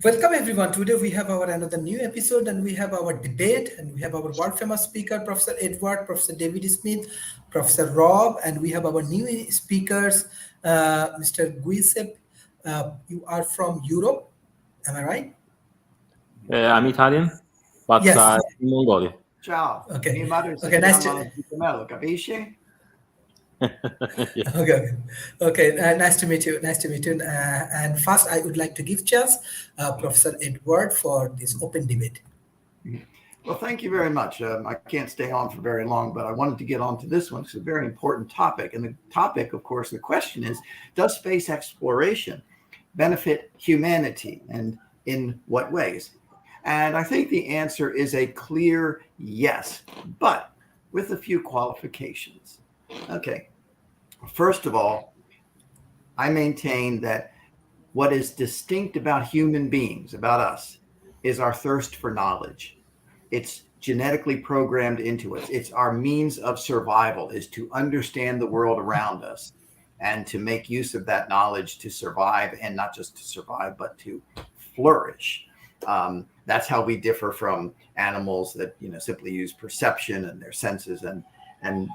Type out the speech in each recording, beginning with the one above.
Welcome everyone. Today we have our another new episode and we have our debate and we have our world famous speaker, Professor Edward, Professor David Smith, Professor Rob, and we have our new speakers, Mr. Giuseppe. You are from Europe, am I right? I'm Italian, but Yes. in Mongolia. Ciao, mia Okay. madre si Okay. Nice chiama to. Giacomello, capisci? Yeah. Okay. Okay. Nice to meet you. Nice to meet you. And first, I would like to give chance, Professor Edward, for this open debate. Well, thank you very much. I can't stay on for very long, but I wanted to get on to this one. It's a very important topic. And the topic, of course, the question is, does space exploration benefit humanity and in what ways? And I think the answer is a clear yes, but with a few qualifications. Okay. First of all, I maintain that what is distinct about human beings, about us, is our thirst for knowledge. It's genetically programmed into us. It's our means of survival, is to understand the world around us and to make use of that knowledge to survive, and not just to survive, but to flourish. That's how we differ from animals that simply use perception and their senses and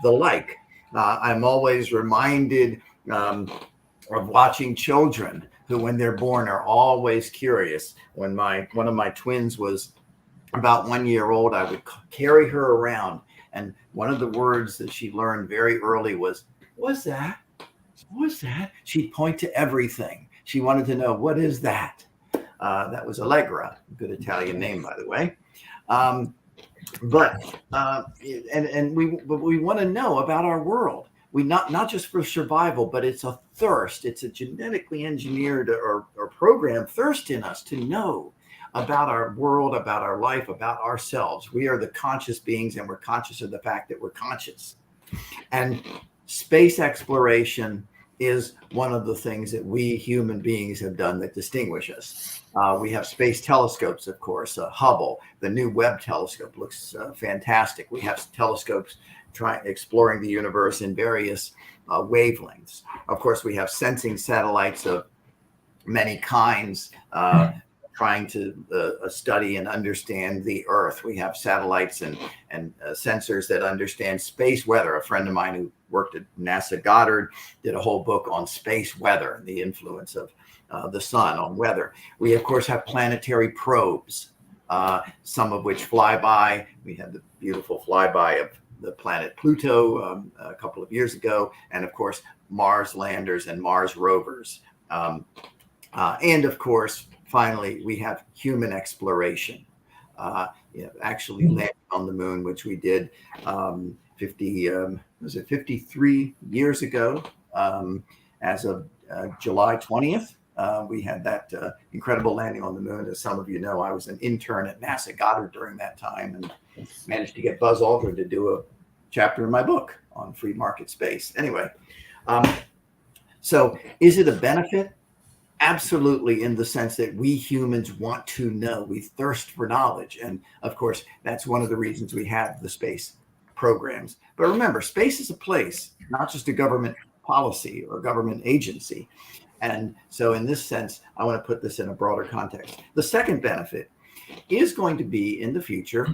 the like. I'm always reminded of watching children who, when they're born, are always curious. When one of my twins was about 1 year old, I would carry her around, and one of the words that she learned very early was, "What's that? What's that?" She'd point to everything. She wanted to know, what is that? That was Allegra, a good Italian name, by the way. But we want to know about our world. We not just for survival, but it's a thirst. It's a genetically engineered or programmed thirst in us to know about our world, about our life, about ourselves. We are the conscious beings, and we're conscious of the fact that we're conscious. And space exploration is one of the things that we human beings have done that distinguish us. We have space telescopes, of course, Hubble. The new Webb telescope looks fantastic. We have telescopes exploring the universe in various wavelengths. Of course, we have sensing satellites of many kinds, trying to study and understand the Earth. We have satellites and sensors that understand space weather. A friend of mine who worked at NASA Goddard did a whole book on space weather and the influence of the sun on weather. We, of course, have planetary probes, some of which fly by. We had the beautiful flyby of the planet Pluto a couple of years ago, and of course, Mars landers and Mars rovers. And of course, finally, we have human exploration, actually landing on the moon, which we did 53 years ago, as of July 20th. We had that incredible landing on the moon. As some of you know, I was an intern at NASA Goddard during that time and managed to get Buzz Aldrin to do a chapter in my book on free market space. Anyway, so is it a benefit? Absolutely, in the sense that we humans want to know. We thirst for knowledge. And of course, that's one of the reasons we have the space programs. But remember, space is a place, not just a government policy or government agency. And so in this sense, I want to put this in a broader context. The second benefit is going to be in the future,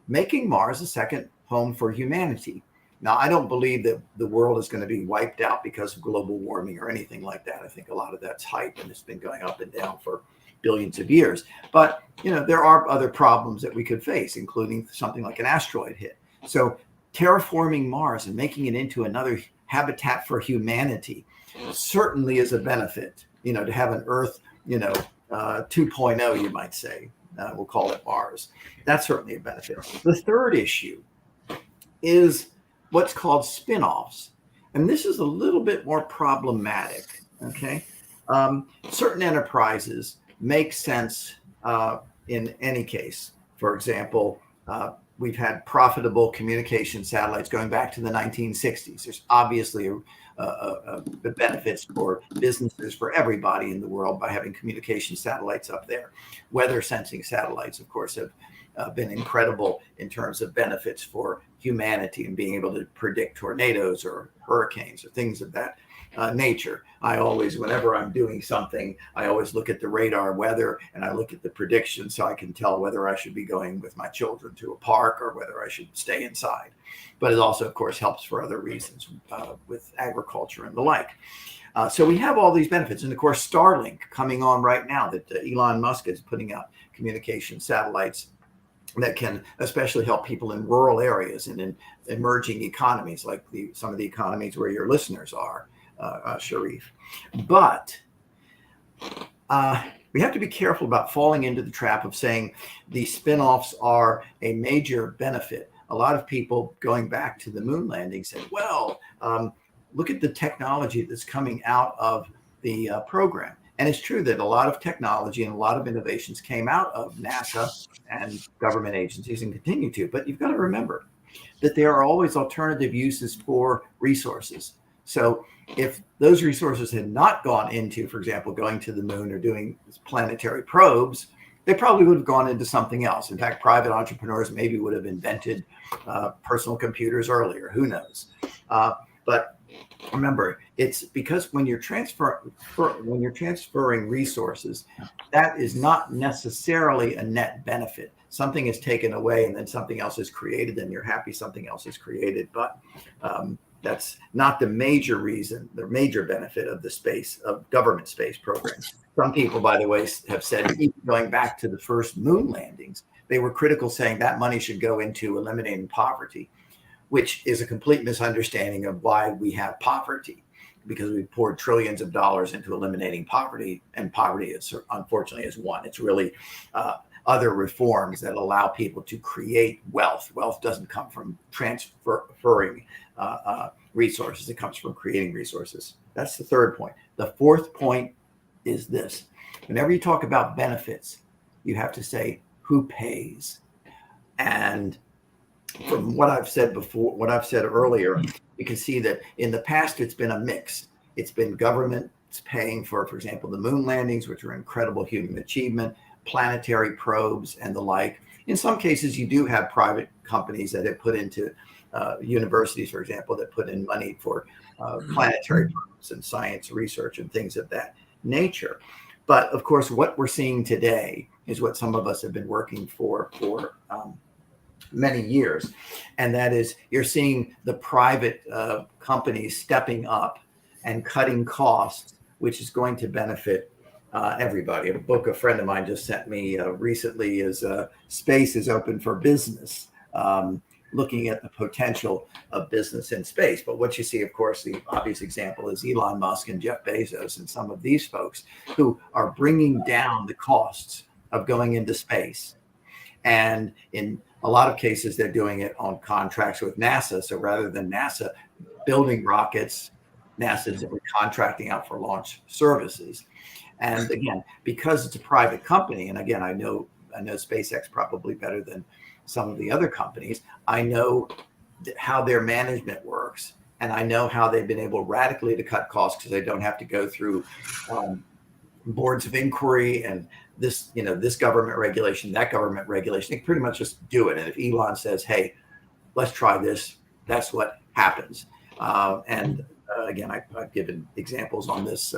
making Mars a second home for humanity. Now, I don't believe that the world is going to be wiped out because of global warming or anything like that. I think a lot of that's hype, and it's been going up and down for billions of years. But, there are other problems that we could face, including something like an asteroid hit. So terraforming Mars and making it into another habitat for humanity certainly is a benefit, to have an Earth, 2.0, you might say. We'll call it Mars. That's certainly a benefit. The third issue is what's called spin-offs. And this is a little bit more problematic, okay? Certain enterprises make sense in any case. For example, we've had profitable communication satellites going back to the 1960s. There's obviously the benefits for businesses, for everybody in the world, by having communication satellites up there. Weather sensing satellites, of course, have been incredible in terms of benefits for humanity and being able to predict tornadoes or hurricanes or things of that nature. I always, whenever I'm doing something, I always look at the radar weather and I look at the prediction so I can tell whether I should be going with my children to a park or whether I should stay inside. But it also, of course, helps for other reasons with agriculture and the like. So we have all these benefits. And of course, Starlink coming on right now that Elon Musk is putting out communication satellites that can especially help people in rural areas and in emerging economies like some of the economies where your listeners are, Sharif. But we have to be careful about falling into the trap of saying the spinoffs are a major benefit. A lot of people going back to the moon landing said, well, look at the technology that's coming out of the program. And it's true that a lot of technology and a lot of innovations came out of NASA and government agencies and continue to. But you've got to remember that there are always alternative uses for resources. So if those resources had not gone into, for example, going to the moon or doing planetary probes, they probably would have gone into something else. In fact, private entrepreneurs maybe would have invented personal computers earlier. Who knows? But remember, it's because when you're transferring resources, that is not necessarily a net benefit. Something is taken away and then something else is created, and you're happy something else is created. But that's not the major reason, the major benefit of government space programs. Some people, by the way, have said, even going back to the first moon landings, they were critical, saying that money should go into eliminating poverty, which is a complete misunderstanding of why we have poverty, because we poured trillions of dollars into eliminating poverty, and poverty is unfortunately is one. It's really other reforms that allow people to create wealth. Wealth doesn't come from transferring resources. It comes from creating resources. That's the third point. The fourth point is this. Whenever you talk about benefits, you have to say who pays. And from what I've said before, what I've said earlier, you can see that in the past, it's been a mix. It's been governments paying for example, the moon landings, which are incredible human achievement, planetary probes and the like. In some cases, you do have private companies that have put into universities, for example, that put in money for planetary probes and science research and things of that nature. But of course, what we're seeing today is what some of us have been working for many years. And that is, you're seeing the private companies stepping up and cutting costs, which is going to benefit everybody. A book a friend of mine just sent me recently is Space is Open for Business, looking at the potential of business in space. But what you see, of course, the obvious example is Elon Musk and Jeff Bezos and some of these folks who are bringing down the costs of going into space. And in a lot of cases, they're doing it on contracts with NASA. So rather than NASA building rockets, NASA's contracting out for launch services. And again, because it's a private company, and again, I know SpaceX probably better than some of the other companies. I know how their management works, and I know how they've been able radically to cut costs because they don't have to go through boards of inquiry and this government regulation, that government regulation. They pretty much just do it. And if Elon says, "Hey, let's try this," that's what happens. Again, I've given examples on this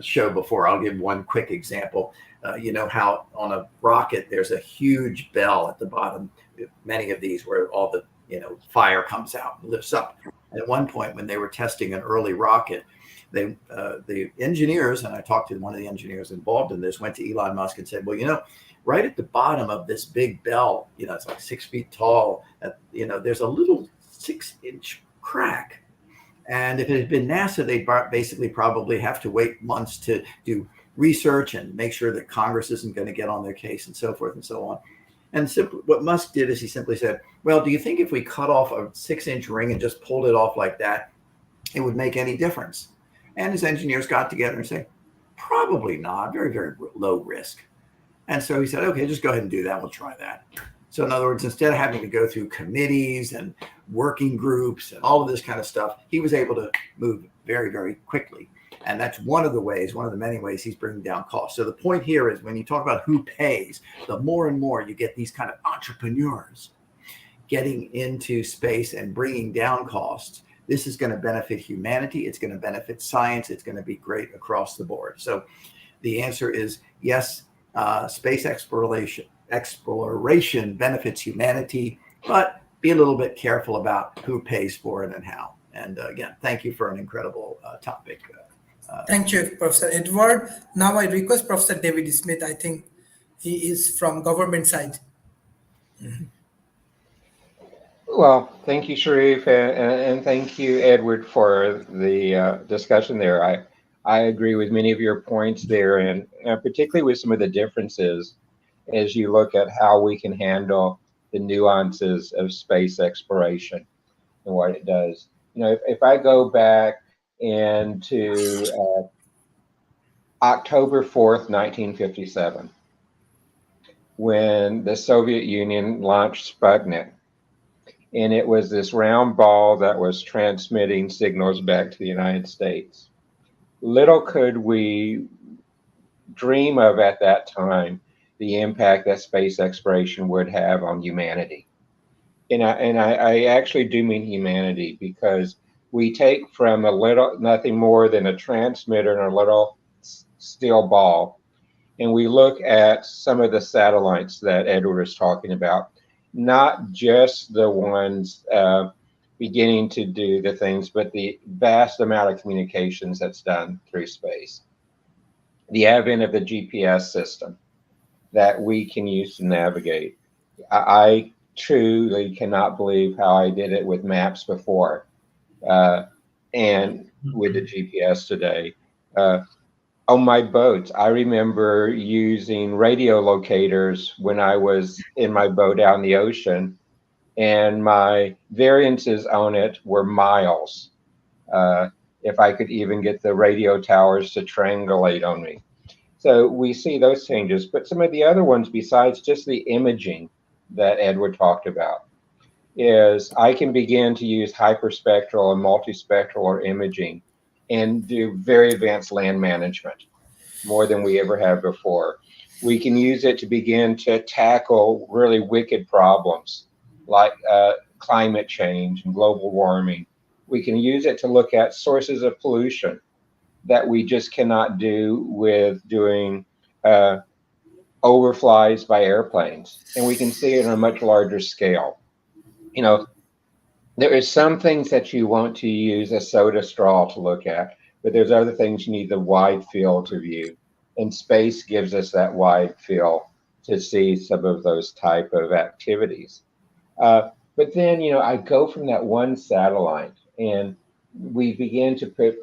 show before. I'll give one quick example. You know how on a rocket there's a huge bell at the bottom, many of these where all the fire comes out and lifts up. And at one point when they were testing an early rocket, the engineers, and I talked to one of the engineers involved in this, went to Elon Musk and said, well, right at the bottom of this big bell, it's like 6 feet tall, there's a little 6-inch crack. And if it had been NASA, they'd basically probably have to wait months to do research and make sure that Congress isn't going to get on their case and so forth and so on. And simply, what Musk did is he simply said, well, do you think if we cut off a 6-inch ring and just pulled it off like that, it would make any difference? And his engineers got together and said, probably not, very, very low risk. And so he said, okay, just go ahead and do that. We'll try that. So in other words, instead of having to go through committees and working groups and all of this kind of stuff, he was able to move very, very quickly. And that's one of the many ways he's bringing down costs. So the point here is when you talk about who pays, the more and more you get these kind of entrepreneurs getting into space and bringing down costs, This is going to benefit humanity. It's going to benefit science. It's going to be great across the board. So the answer is yes, space exploration benefits humanity, but be a little bit careful about who pays for it and how. And again, thank you for an incredible topic. Thank you, Professor Edward. Now I request Professor David Smith. I think he is from government side. Well, thank you, Sharif, and thank you, Edward, for the discussion there. I agree with many of your points there, and particularly with some of the differences as you look at how we can handle the nuances of space exploration and what it does. You know, if I go back into October 4th, 1957, when the Soviet Union launched Sputnik, and it was this round ball that was transmitting signals back to the United States. Little could we dream of at that time the impact that space exploration would have on humanity. And I actually do mean humanity, because we take from nothing more than a transmitter and a little steel ball, and we look at some of the satellites that Edward was talking about, not just the ones beginning to do the things, but the vast amount of communications that's done through space. The advent of the GPS system that we can use to navigate. I truly cannot believe how I did it with maps before and with the GPS today. On my boats, I remember using radio locators when I was in my boat out in the ocean, and my variances on it were miles. If I could even get the radio towers to triangulate on me. So we see those changes, but some of the other ones besides just the imaging that Edward talked about is I can begin to use hyperspectral and multispectral or imaging and do very advanced land management, more than we ever have before. We can use it to begin to tackle really wicked problems like climate change and global warming. We can use it to look at sources of pollution that we just cannot do with doing overflies by airplanes. And we can see it on a much larger scale. You know, there is some things that you want to use a soda straw to look at, but there's other things you need the wide field to view. And space gives us that wide field to see some of those type of activities. But then, you know, I go from that one satellite and we begin to put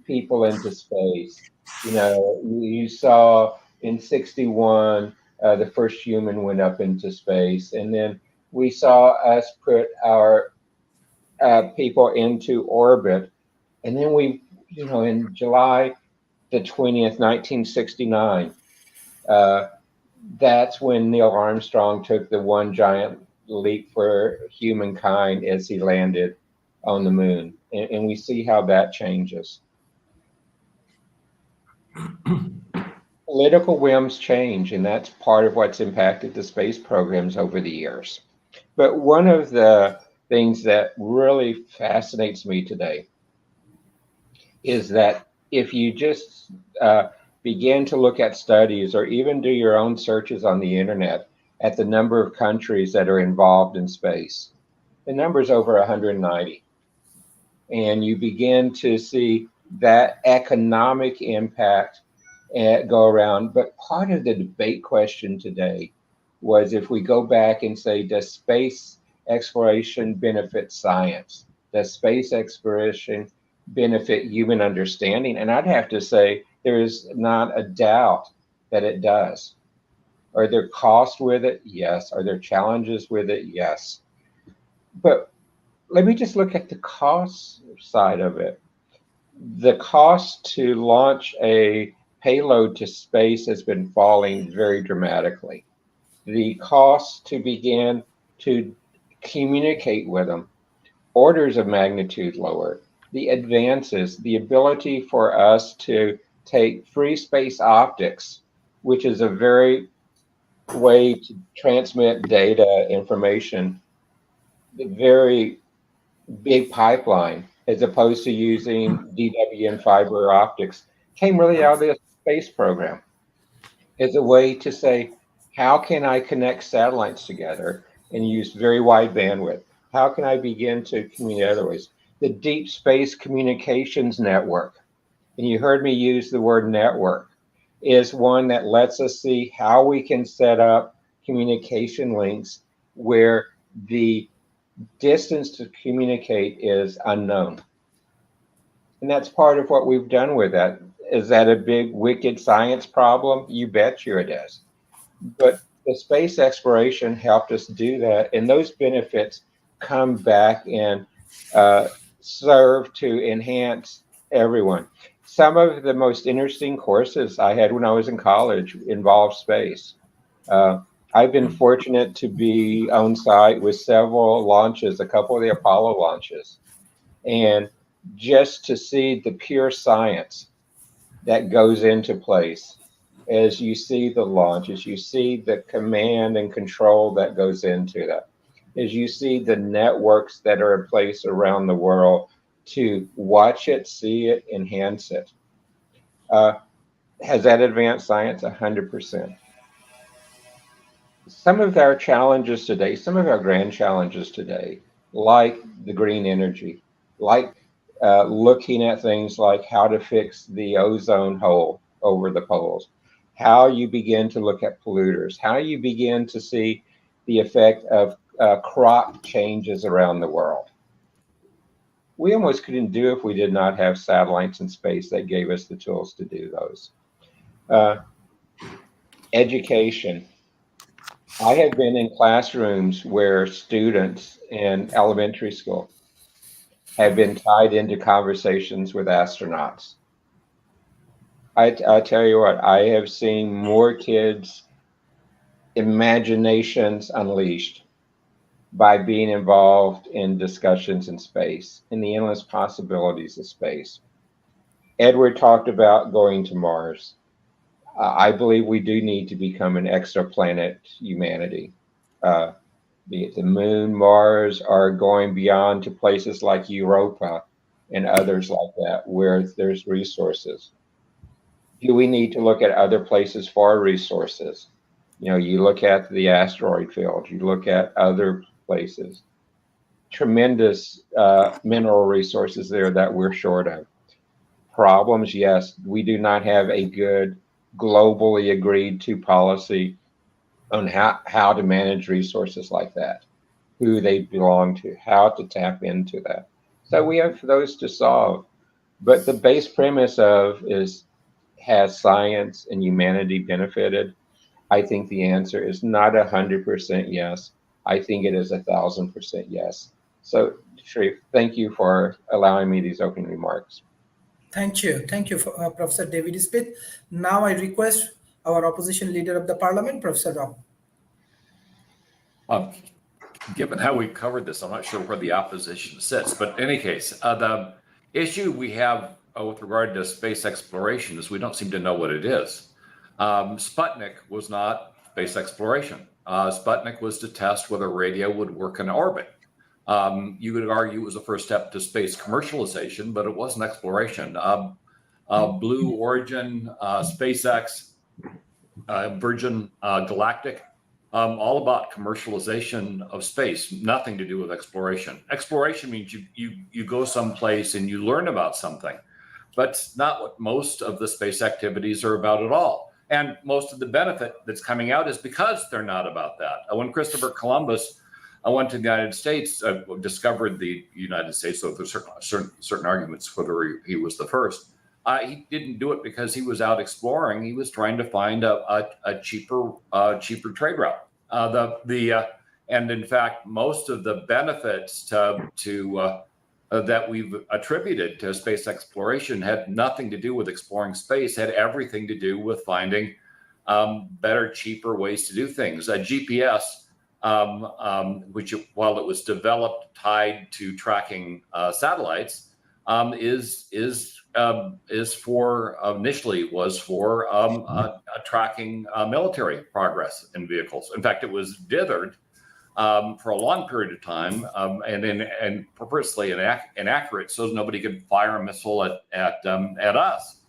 people into space. You know, you saw in 61, the first human went up into space. And then we saw us put our people into orbit. And then we, you know, in July the 20th, 1969, that's when Neil Armstrong took the one giant leap for humankind as he landed on the moon. And we see how that changes. Political whims change, and that's part of what's impacted the space programs over the years. But one of the things that really fascinates me today is that if you just begin to look at studies or even do your own searches on the internet at the number of countries that are involved in space, the number is over 190. And you begin to see that economic impact go around. But part of the debate question today was, if we go back and say, does space exploration benefit science? Does space exploration benefit human understanding? And I'd have to say there is not a doubt that it does. Are there costs with it? Yes. Are there challenges with it? Yes. But let me just look at the cost side of it. The cost to launch a payload to space has been falling very dramatically. The cost to begin to communicate with them, orders of magnitude lower. The advances, the ability for us to take free space optics, which is a very way to transmit data, information, very big pipeline as opposed to using DW and fiber optics, came really out of the space program. As a way to say, how can I connect satellites together and use very wide bandwidth? How can I begin to communicate other ways? The Deep Space Communications Network, and you heard me use the word network, is one that lets us see how we can set up communication links where the distance to communicate is unknown. And that's part of what we've done with that. Is that a big, wicked science problem? You bet you it is. But the space exploration helped us do that. And those benefits come back and serve to enhance everyone. Some of the most interesting courses I had when I was in college involved space. I've been fortunate to be on site with several launches, a couple of the Apollo launches, and just to see the pure science that goes into place as you see the launch, as you see the command and control that goes into that, as you see the networks that are in place around the world to watch it, see it, enhance it. Has that advanced science? 100%. Some of our challenges today, some of our grand challenges today, like the green energy, like looking at things like how to fix the ozone hole over the poles, how you begin to look at polluters, how you begin to see the effect of crop changes around the world. We almost couldn't do if we did not have satellites in space that gave us the tools to do those. Education. I have been in classrooms where students in elementary school have been tied into conversations with astronauts. I tell you what, I have seen more kids' imaginations unleashed by being involved in discussions in space, in the endless possibilities of space. Edward talked about going to Mars. I believe we do need to become an exoplanet humanity. Be it the moon, Mars, or going beyond to places like Europa and others like that, where there's resources. Do we need to look at other places for resources? You know, you look at the asteroid field, you look at other places. Tremendous mineral resources there that we're short of. Problems, yes, we do not have a good globally agreed to policy on how to manage resources like that, who they belong to, how to tap into that. So we have those to solve. But the base premise of is, has science and humanity benefited? I think the answer is not 100% yes. I think it is 1,000% yes. So, Sharif, thank you for allowing me these opening remarks. Thank you, Professor David Smith. Now I request our opposition leader of the parliament, Professor Rob. Given how we covered this, I'm not sure where the opposition sits, but in any case, the issue we have with regard to space exploration is we don't seem to know what it is. Sputnik was not space exploration. Sputnik was to test whether radio would work in orbit. You could argue it was the first step to space commercialization, but it wasn't exploration. Blue Origin, SpaceX, Virgin Galactic, all about commercialization of space, nothing to do with exploration. Exploration means you go someplace and you learn about something, but it's not what most of the space activities are about at all. And most of the benefit that's coming out is because they're not about that. When Christopher Columbus went to the United States, discovered the United States, so there's certain arguments whether he was the first. He didn't do it because he was out exploring. He was trying to find a cheaper trade route. And in fact, most of the benefits that we've attributed to space exploration had nothing to do with exploring space. Had everything to do with finding better, cheaper ways to do things. GPS, which while it was developed tied to tracking satellites, is for initially was for tracking military progress in vehicles. In fact, it was dithered for a long period of time, and purposely inaccurate, so nobody could fire a missile at us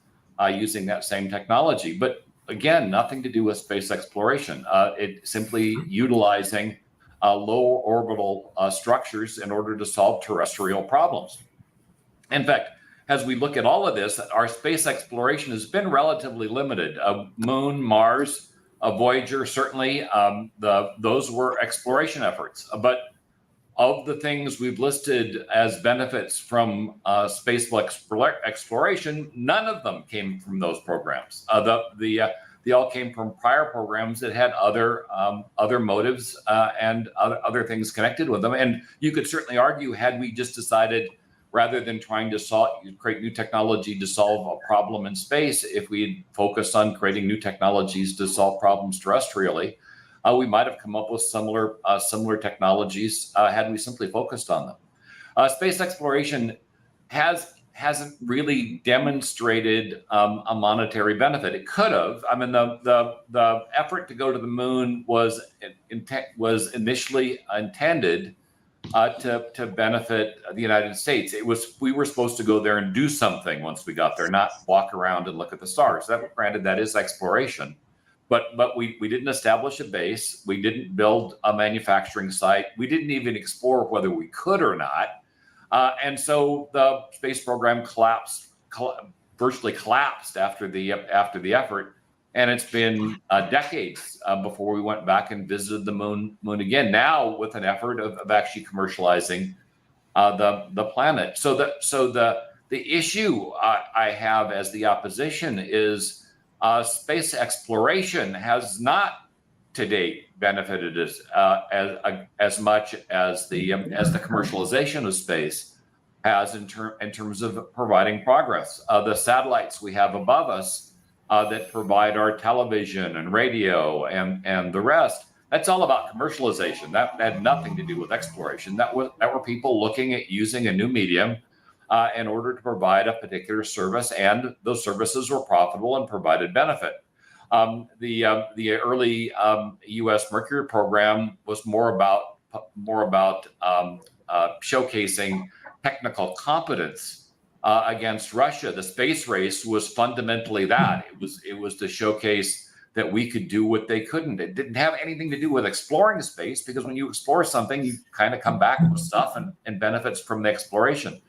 using that same technology. But again, nothing to do with space exploration. It simply utilizing low orbital structures in order to solve terrestrial problems. In fact, as we look at all of this, our space exploration has been relatively limited. Moon, Mars, Voyager, certainly, those were exploration efforts. But of the things we've listed as benefits from space exploration, none of them came from those programs. They all came from prior programs that had other motives and other things connected with them. And you could certainly argue, had we just decided, rather than trying to create new technology to solve a problem in space, if we had focused on creating new technologies to solve problems terrestrially, we might have come up with similar technologies had we simply focused on them. Space exploration hasn't really demonstrated a monetary benefit. It could have. I mean, the effort to go to the moon was initially intended to benefit the United States. We were supposed to go there and do something once we got there, not walk around and look at the stars. Granted, that is exploration, but we didn't establish a base. We didn't build a manufacturing site. We didn't even explore whether we could or not. And so the space program virtually collapsed after the effort. And it's been decades before we went back and visited the moon again. Now, with an effort of actually commercializing the planet. So the issue I have as the opposition is space exploration has not to date benefited as much as the commercialization of space has in terms of providing progress. The satellites we have above us that provide our television and radio and the rest, that's all about commercialization. That had nothing to do with exploration. That were people looking at using a new medium in order to provide a particular service, and those services were profitable and provided benefit. The early U.S. Mercury program was more about showcasing technical competence against Russia. The space race was fundamentally that. It was to showcase that we could do what they couldn't. It didn't have anything to do with exploring space, because when you explore something, you kind of come back with stuff and benefits from the exploration.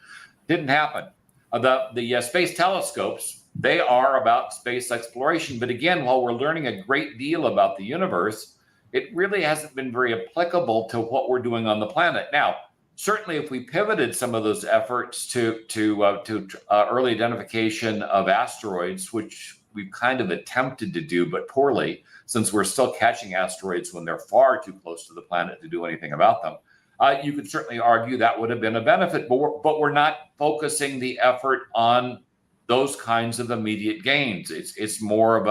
Didn't happen. The space telescopes, they are about space exploration. But again, while we're learning a great deal about the universe, it really hasn't been very applicable to what we're doing on the planet. Now, certainly, if we pivoted some of those efforts to early identification of asteroids, which we've kind of attempted to do, but poorly, since we're still catching asteroids when they're far too close to the planet to do anything about them, you could certainly argue that would have been a benefit. But we're not focusing the effort on those kinds of immediate gains. It's more of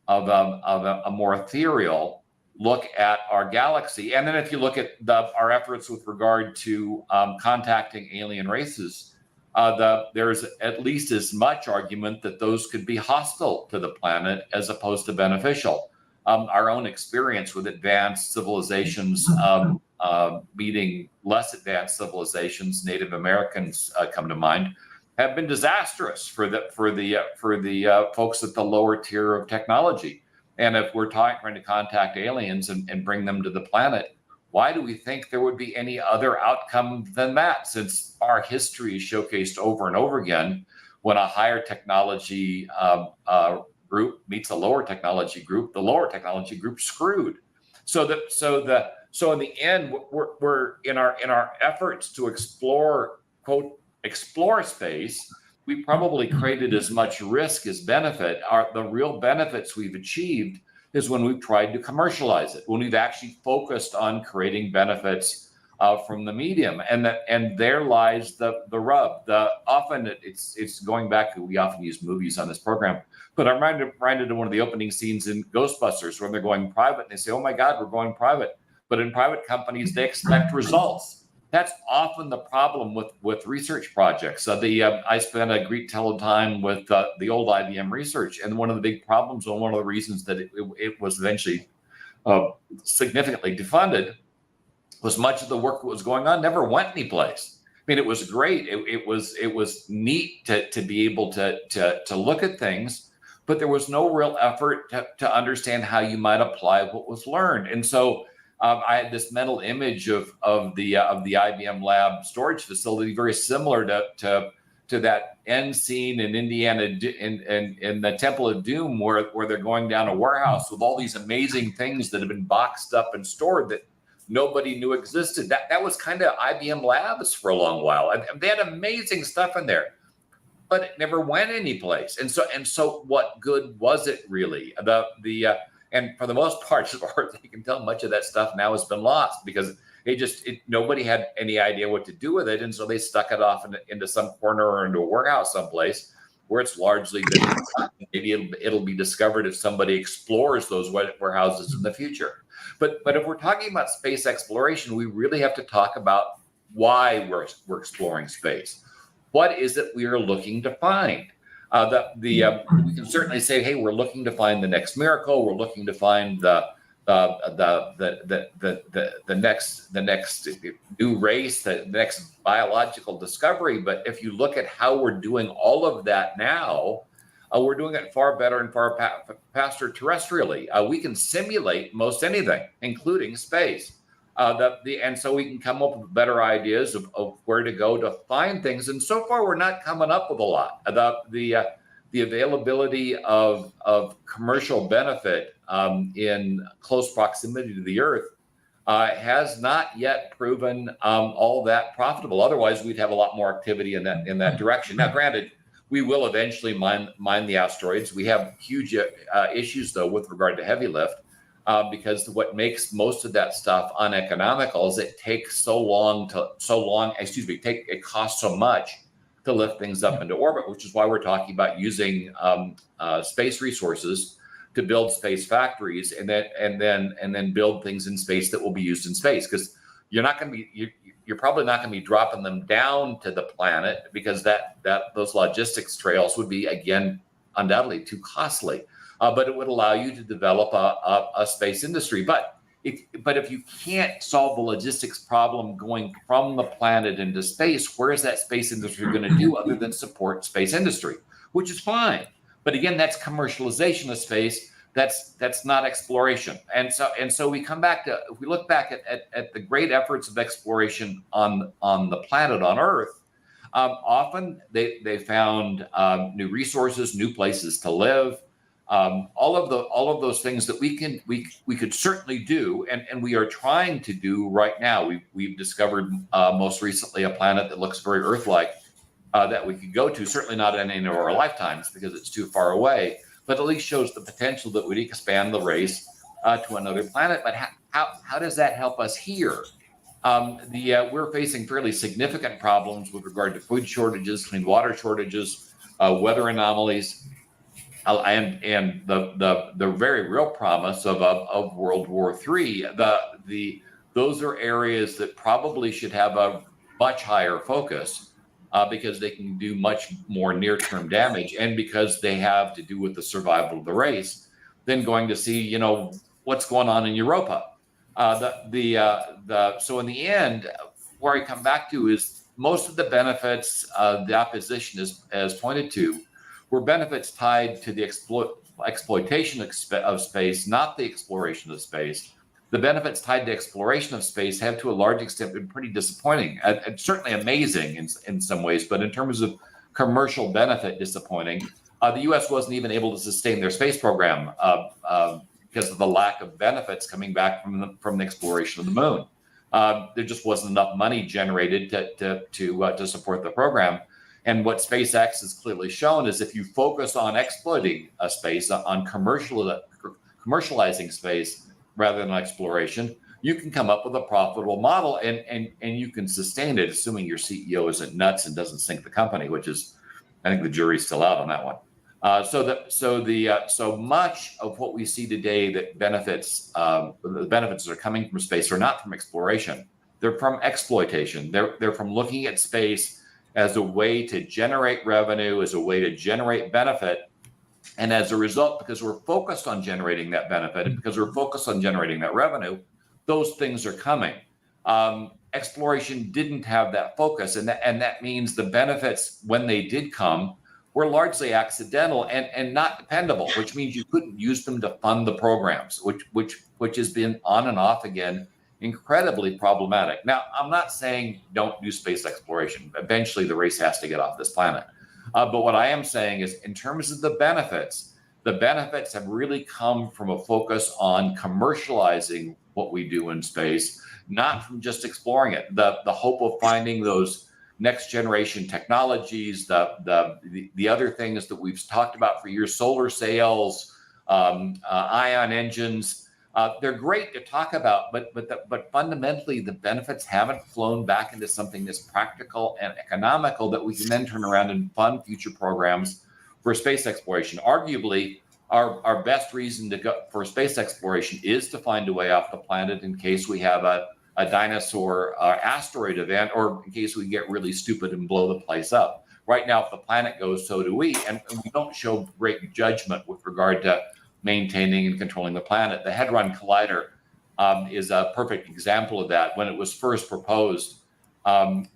a more ethereal look at our galaxy. And then if you look at our efforts with regard to contacting alien races, there's at least as much argument that those could be hostile to the planet as opposed to beneficial. Our own experience with advanced civilizations meeting less advanced civilizations, Native Americans come to mind, have been disastrous for the folks at the lower tier of technology. And if we're trying to contact aliens and bring them to the planet, why do we think there would be any other outcome than that? Since our history is showcased over and over again, when a higher technology group meets a lower technology group, the lower technology group screwed. So in the end, we're in our efforts to explore space, we probably created as much risk as benefit. The real benefits we've achieved is when we've tried to commercialize it, when we've actually focused on creating benefits from the medium, and there lies the rub. Often it's going back. We often use movies on this program, but I'm reminded of one of the opening scenes in Ghostbusters when they're going private, and they say, "Oh my God, we're going private." But in private companies, they expect results. That's often the problem with research projects. I spent a great deal of time with the old IBM research, and one of the big problems, and one of the reasons that it was eventually significantly defunded, was much of the work that was going on never went anyplace. I mean, it was great. It was neat to be able to look at things, but there was no real effort to understand how you might apply what was learned. And so I had this mental image of the IBM lab storage facility, very similar to that end scene in Indiana in the Temple of Doom, where they're going down a warehouse with all these amazing things that have been boxed up and stored that nobody knew existed. That was kind of IBM Labs for a long while. They had amazing stuff in there, but it never went anyplace. And so what good was it really? And for the most part, as far as you can tell, much of that stuff now has been lost because nobody had any idea what to do with it. And so they stuck it off into some corner or into a warehouse someplace where it's largely been, maybe it'll be discovered if somebody explores those warehouses in the future. But if we're talking about space exploration, we really have to talk about why we're exploring space. What is it we are looking to find? We can certainly say, hey, we're looking to find the next miracle. We're looking to find the next new race, the next biological discovery. But if you look at how we're doing all of that now, we're doing it far better and far faster terrestrially. We can simulate most anything, including space. And so we can come up with better ideas of where to go to find things. And so far, we're not coming up with a lot. The availability of commercial benefit in close proximity to the Earth has not yet proven all that profitable. Otherwise, we'd have a lot more activity in that direction. Now, granted, we will eventually mine the asteroids. We have huge issues, though, with regard to heavy lift. Because what makes most of that stuff uneconomical is it takes it costs so much to lift things up into orbit, which is why we're talking about using space resources to build space factories and then build things in space that will be used in space. Because you're probably not going to be dropping them down to the planet because those logistics trails would be, again, undoubtedly too costly. But it would allow you to develop a space industry. But if you can't solve the logistics problem going from the planet into space, where is that space industry going to do other than support space industry, which is fine. But again, that's commercialization of space. That's not exploration. And so we come back to, if we look back at the great efforts of exploration on the planet, on Earth, often they found new resources, new places to live. All of those things that we could certainly do, and we are trying to do right now. We've discovered most recently a planet that looks very Earth-like that we could go to. Certainly not in any of our lifetimes because it's too far away, but at least shows the potential that would expand the race to another planet. But how does that help us here? We're facing fairly significant problems with regard to food shortages, clean water shortages, weather anomalies. And the very real promise of World War III, those are areas that probably should have a much higher focus because they can do much more near-term damage, and because they have to do with the survival of the race, than going to see what's going on in Europa. So in the end, where I come back to is most of the benefits the opposition has pointed to were benefits tied to the exploitation of space, not the exploration of space. The benefits tied to exploration of space have, to a large extent, been pretty disappointing, and certainly amazing in some ways, but in terms of commercial benefit, disappointing. The U.S. wasn't even able to sustain their space program because of the lack of benefits coming back from the exploration of the moon. There just wasn't enough money generated to support the program. And what SpaceX has clearly shown is if you focus on exploiting space, on commercializing space rather than exploration, you can come up with a profitable model and you can sustain it, assuming your CEO isn't nuts and doesn't sink the company, which is, I think the jury's still out on that one. So much of what we see today that benefits, the benefits that are coming from space are not from exploration. They're from exploitation. They're from looking at space as a way to generate revenue, as a way to generate benefit. And as a result, because we're focused on generating that benefit and because we're focused on generating that revenue, those things are coming. exploration didn't have that focus, and that means the benefits, when they did come, were largely accidental and not dependable, which means you couldn't use them to fund the programs, which has been on and off again incredibly problematic. Now, I'm not saying don't do space exploration. Eventually, the race has to get off this planet. But what I am saying is, in terms of the benefits have really come from a focus on commercializing what we do in space, not from just exploring it. The hope of finding those next generation technologies, the other things that we've talked about for years, solar sails, ion engines. They're great to talk about, but fundamentally the benefits haven't flown back into something that's practical and economical that we can then turn around and fund future programs for space exploration. Arguably, our best reason to go for space exploration is to find a way off the planet in case we have a dinosaur asteroid event, or in case we get really stupid and blow the place up. Right now, if the planet goes, so do we, and we don't show great judgment with regard to maintaining and controlling the planet. The Hadron Collider is a perfect example of that. When it was first proposed,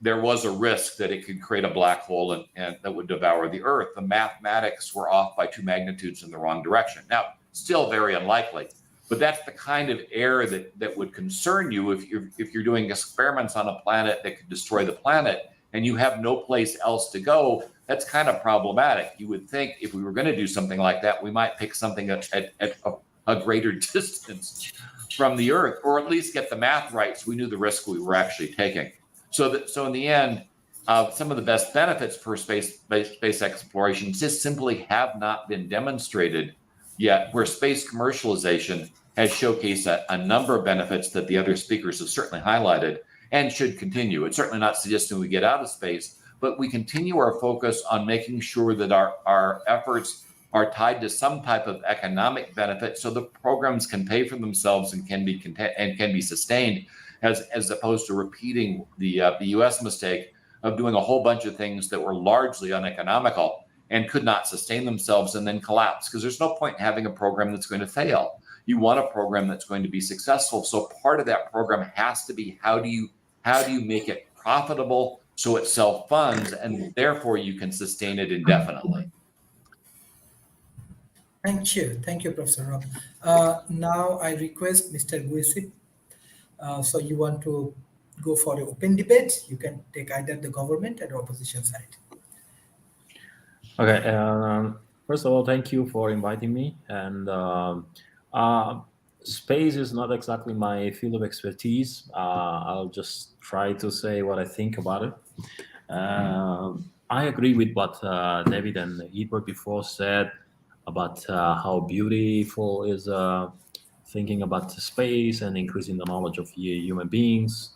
there was a risk that it could create a black hole and that would devour the Earth. The mathematics were off by 2 magnitudes in the wrong direction. Now, still very unlikely, but that's the kind of error that would concern you if you're doing experiments on a planet that could destroy the planet and you have no place else to go. That's kind of problematic. You would think if we were going to do something like that, we might pick something at a greater distance from the Earth, or at least get the math right so we knew the risk we were actually taking. So in the end, some of the best benefits for space exploration just simply have not been demonstrated yet, where space commercialization has showcased a number of benefits that the other speakers have certainly highlighted and should continue. It's certainly not suggesting we get out of space, but we continue our focus on making sure that our efforts are tied to some type of economic benefit so the programs can pay for themselves and can be sustained, as opposed to repeating the US mistake of doing a whole bunch of things that were largely uneconomical and could not sustain themselves and then collapse, because there's no point in having a program that's going to fail. You want a program that's going to be successful. So part of that program has to be how do you make it profitable so it self-funds, and therefore you can sustain it indefinitely. Thank you, Professor Rob. Now I request Mr. Guisip. So you want to go for an open debate? You can take either the government or opposition side. Okay. First of all, thank you for inviting me. And space is not exactly my field of expertise. I'll just try to say what I think about it. I agree with what David and Edward before said about how beautiful is thinking about the space and increasing the knowledge of human beings,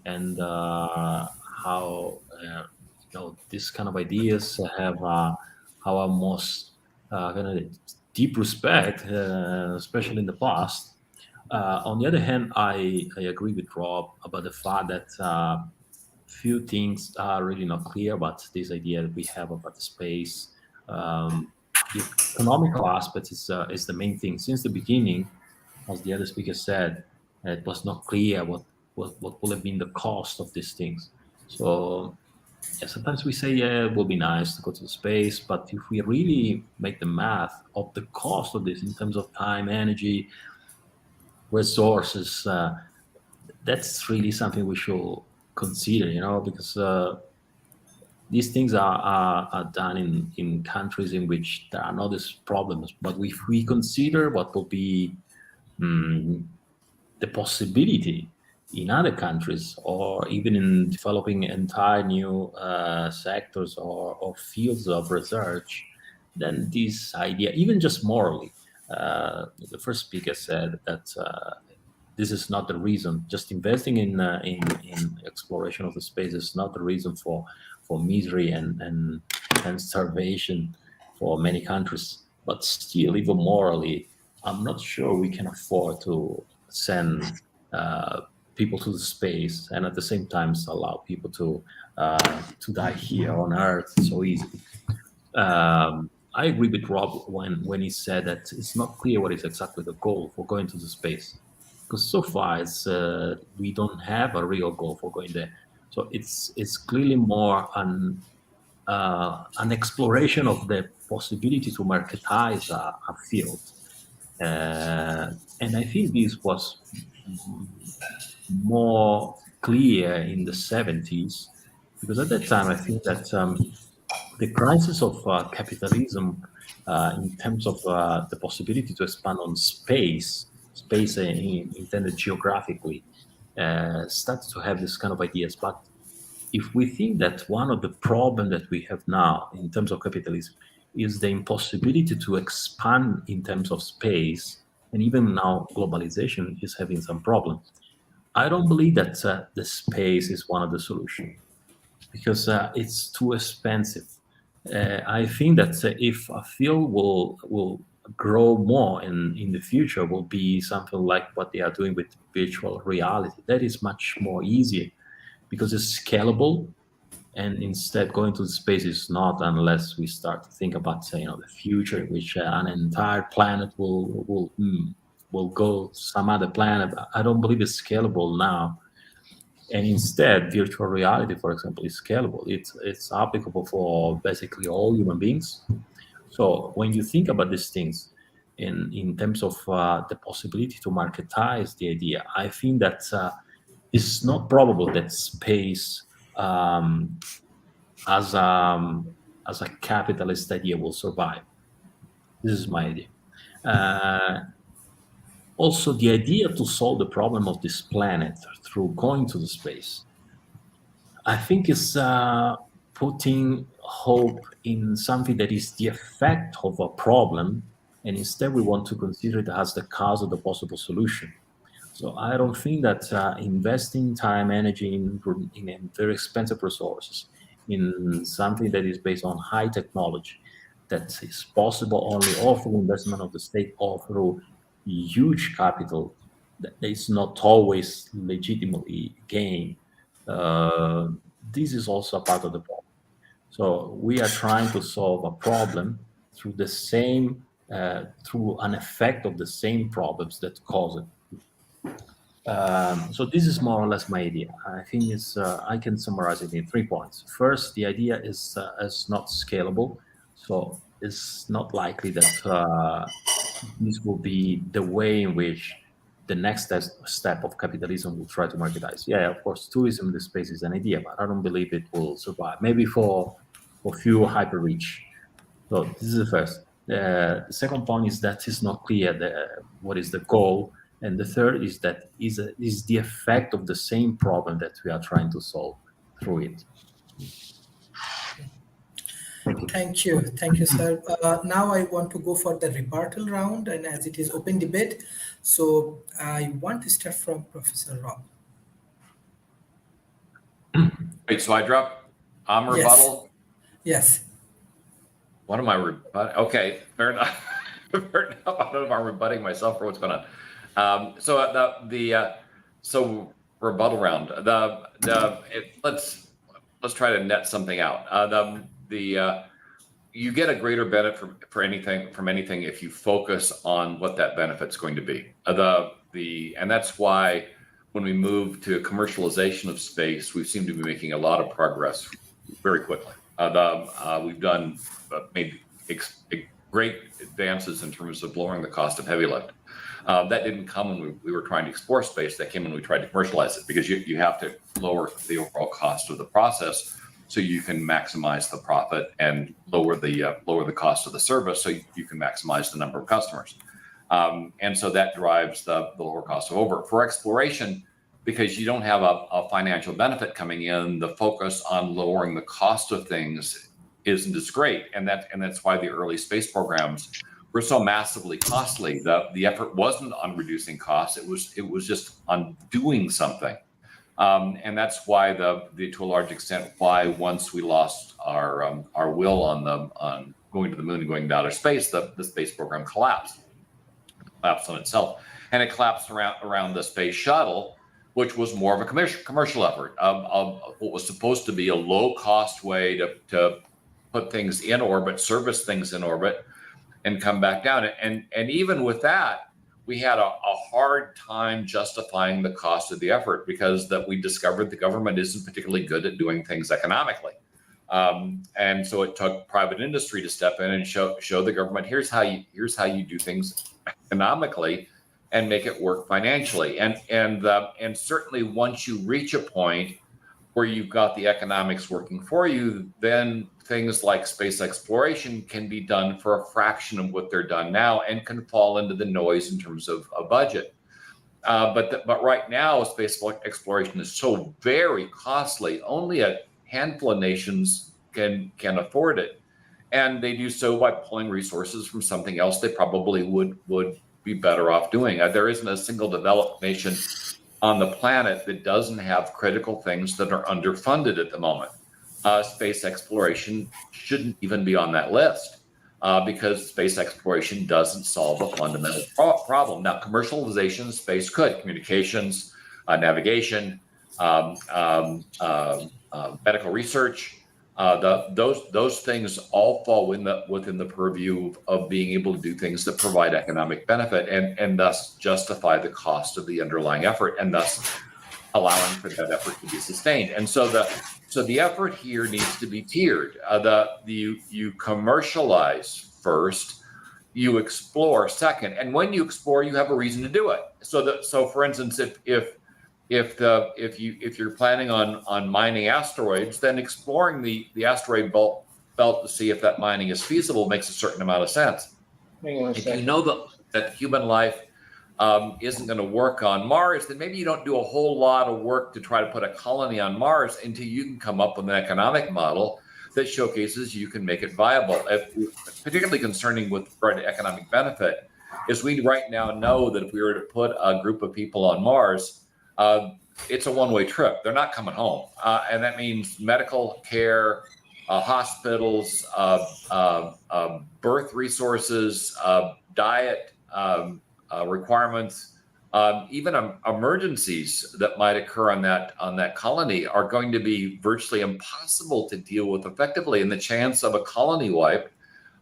and how these kind of ideas have our most kind of deep respect, especially in the past. On the other hand, I agree with Rob about the fact that few things are really not clear about this idea that we have about the space. The economical aspect is the main thing. Since the beginning, as the other speaker said, it was not clear what would have been the cost of these things. So yeah, sometimes we say, yeah, it will be nice to go to space, but if we really make the math of the cost of this in terms of time, energy, resources, that's really something we should consider, because these things are done in countries in which there are not these problems. But if we consider what will be the possibility in other countries, or even in developing entire new sectors or fields of research, then this idea, even just morally, the first speaker said that this is not the reason. Just investing in exploration of the space is not the reason for misery and starvation for many countries. But still, even morally, I'm not sure we can afford to send people to the space and at the same time allow people to die here on Earth so easily. I agree with Rob when he said that it's not clear what is exactly the goal for going to the space. because so far we don't have a real goal for going there. So it's clearly more an exploration of the possibility to marketize a field. And I think this was more clear in the 70s, because at that time I think that the crisis of capitalism in terms of the possibility to expand on space intended geographically, started to have this kind of ideas. But if we think that one of the problems that we have now in terms of capitalism is the impossibility to expand in terms of space, and even now globalization is having some problems, I don't believe that the space is one of the solutions, because it's too expensive. I think that if a field will grow more in the future, will be something like what they are doing with virtual reality. That is much more easier because it's scalable, and instead going to the space is not, unless we start to think about, say, the future in which an entire planet will go some other planet. I don't believe it's scalable now. And instead, virtual reality, for example, is scalable. It's applicable for basically all human beings. So when you think about these things in terms of the possibility to marketize the idea, I think that it's not probable that space as a capitalist idea will survive. This is my idea. Also, the idea to solve the problem of this planet through going to the space, I think, is putting hope in something that is the effect of a problem, and instead we want to consider it as the cause of the possible solution. So I don't think that investing time, energy in very expensive resources, in something that is based on high technology, that is possible only or through investment of the state or through huge capital, that is not always legitimately gained. This is also a part of the problem. So we are trying to solve a problem through the same, through an effect of the same problems that cause it. So this is more or less my idea. I think I can summarize it in 3 points. First, the idea is not scalable, so it's not likely that this will be the way in which the next step of capitalism will try to marketize. Yeah, of course, tourism in the space is an idea, but I don't believe it will survive. Maybe for few hyper reach. So this is the first. The second point is that it's not clear what is the goal. And the third is that is the effect of the same problem that we are trying to solve through it. Thank you, sir. Now I want to go for the rebuttal round, and as it is open debate, so I want to start from Professor Rob. Wait, so I'm rebuttal? Yes. What am I rebutting? Okay, fair enough. Fair enough. I don't know if I'm rebutting myself or what's going on. So rebuttal round. Let's try to net something out. You get a greater benefit from anything if you focus on what that benefit's going to be. And that's why when we move to commercialization of space, we seem to be making a lot of progress very quickly. We've made great advances in terms of lowering the cost of heavy lift. That didn't come when we were trying to explore space. That came when we tried to commercialize it, because you have to lower the overall cost of the process so you can maximize the profit, and lower the cost of the service so you can maximize the number of customers. And so that drives the lower cost of over. For exploration, because you don't have a financial benefit coming in, the focus on lowering the cost of things isn't as great. And that's why the early space programs were so massively costly. The effort wasn't on reducing costs. It was just on doing something. And that's why to a large extent, why once we lost our will on going to the moon and going to outer space, the space program collapsed on itself. And it collapsed around the space shuttle, which was more of a commercial effort of what was supposed to be a low cost way to put things in orbit, service things in orbit, and come back down. And even with that, we had a hard time justifying the cost of the effort because that we discovered the government isn't particularly good at doing things economically. And so it took private industry to step in and show the government, here's how you do things economically and make it work financially. And certainly once you reach a point where you've got the economics working for you, then things like space exploration can be done for a fraction of what they're done now and can fall into the noise in terms of a budget. But right now, space exploration is so very costly. Only a handful of nations can afford it, and they do so by pulling resources from something else they probably would be better off doing. There isn't a single developed nation on the planet that doesn't have critical things that are underfunded at the moment. Space exploration shouldn't even be on that list because space exploration doesn't solve a fundamental problem. Now, commercialization of space could, communications, navigation, medical research, those things all fall within the purview of being able to do things that provide economic benefit and thus justify the cost of the underlying effort and thus allowing for that effort to be sustained. And so the effort here needs to be tiered. You commercialize first, you explore second, and when you explore, you have a reason to do it. So for instance, if you're planning on mining asteroids, then exploring the asteroid belt to see if that mining is feasible makes a certain amount of sense. If you know that human life isn't going to work on Mars, then maybe you don't do a whole lot of work to try to put a colony on Mars until you can come up with an economic model that showcases you can make it viable. Particularly concerning with regard to economic benefit is we right now know that if we were to put a group of people on Mars, it's a one-way trip. They're not coming home. And that means medical care, hospitals, birth resources, diet requirements, even emergencies that might occur on that colony are going to be virtually impossible to deal with effectively. And the chance of a colony wipe,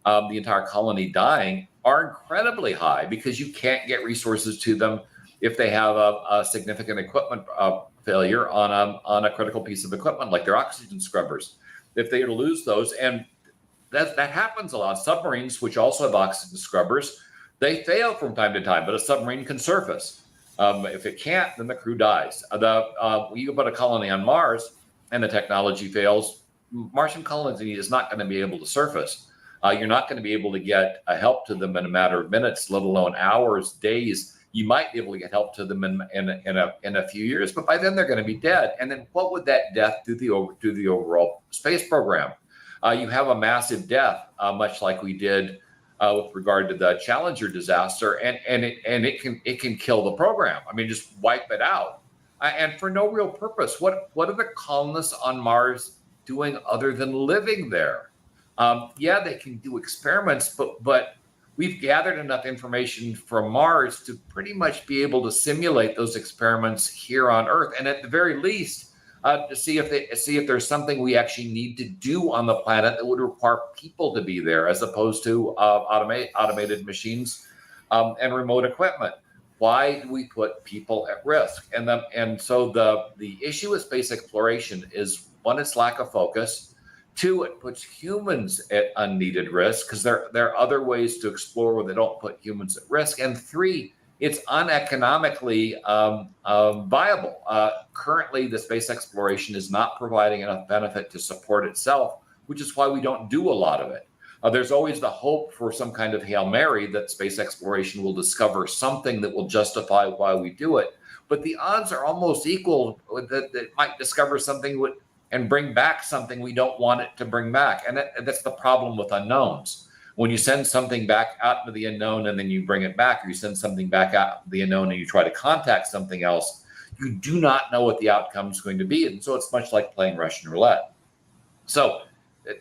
the entire colony dying, are incredibly high because you can't get resources to them if they have a significant equipment failure on a critical piece of equipment like their oxygen scrubbers. If they lose those, and that happens a lot. Submarines, which also have oxygen scrubbers, they fail from time to time, but a submarine can surface. If it can't, then the crew dies. You put a colony on Mars and the technology fails, Martian colony is not going to be able to surface. You're not going to be able to get help to them in a matter of minutes, let alone hours, days. You might be able to get help to them in a few years, but by then they're going to be dead. And then what would that death do to the overall space program? You have a massive death, much like we did with regard to the Challenger disaster, and it can kill the program. I mean, just wipe it out, and for no real purpose. What are the colonists on Mars doing other than living there? Yeah, they can do experiments, but we've gathered enough information from Mars to pretty much be able to simulate those experiments here on Earth, and at the very least, to see if there's something we actually need to do on the planet that would require people to be there, as opposed to automated machines and remote equipment. Why do we put people at risk? And so the issue with space exploration is, one, its lack of focus. Two, it puts humans at unneeded risk because there are other ways to explore where they don't put humans at risk. And three, it's uneconomically viable. Currently, the space exploration is not providing enough benefit to support itself, which is why we don't do a lot of it. There's always the hope for some kind of Hail Mary that space exploration will discover something that will justify why we do it. But the odds are almost equal that it might discover something and bring back something we don't want it to bring back. And that's the problem with unknowns. When you send something back out into the unknown and then you bring it back, or you send something back out into the unknown and you try to contact something else, you do not know what the outcome is going to be. And so it's much like playing Russian roulette. So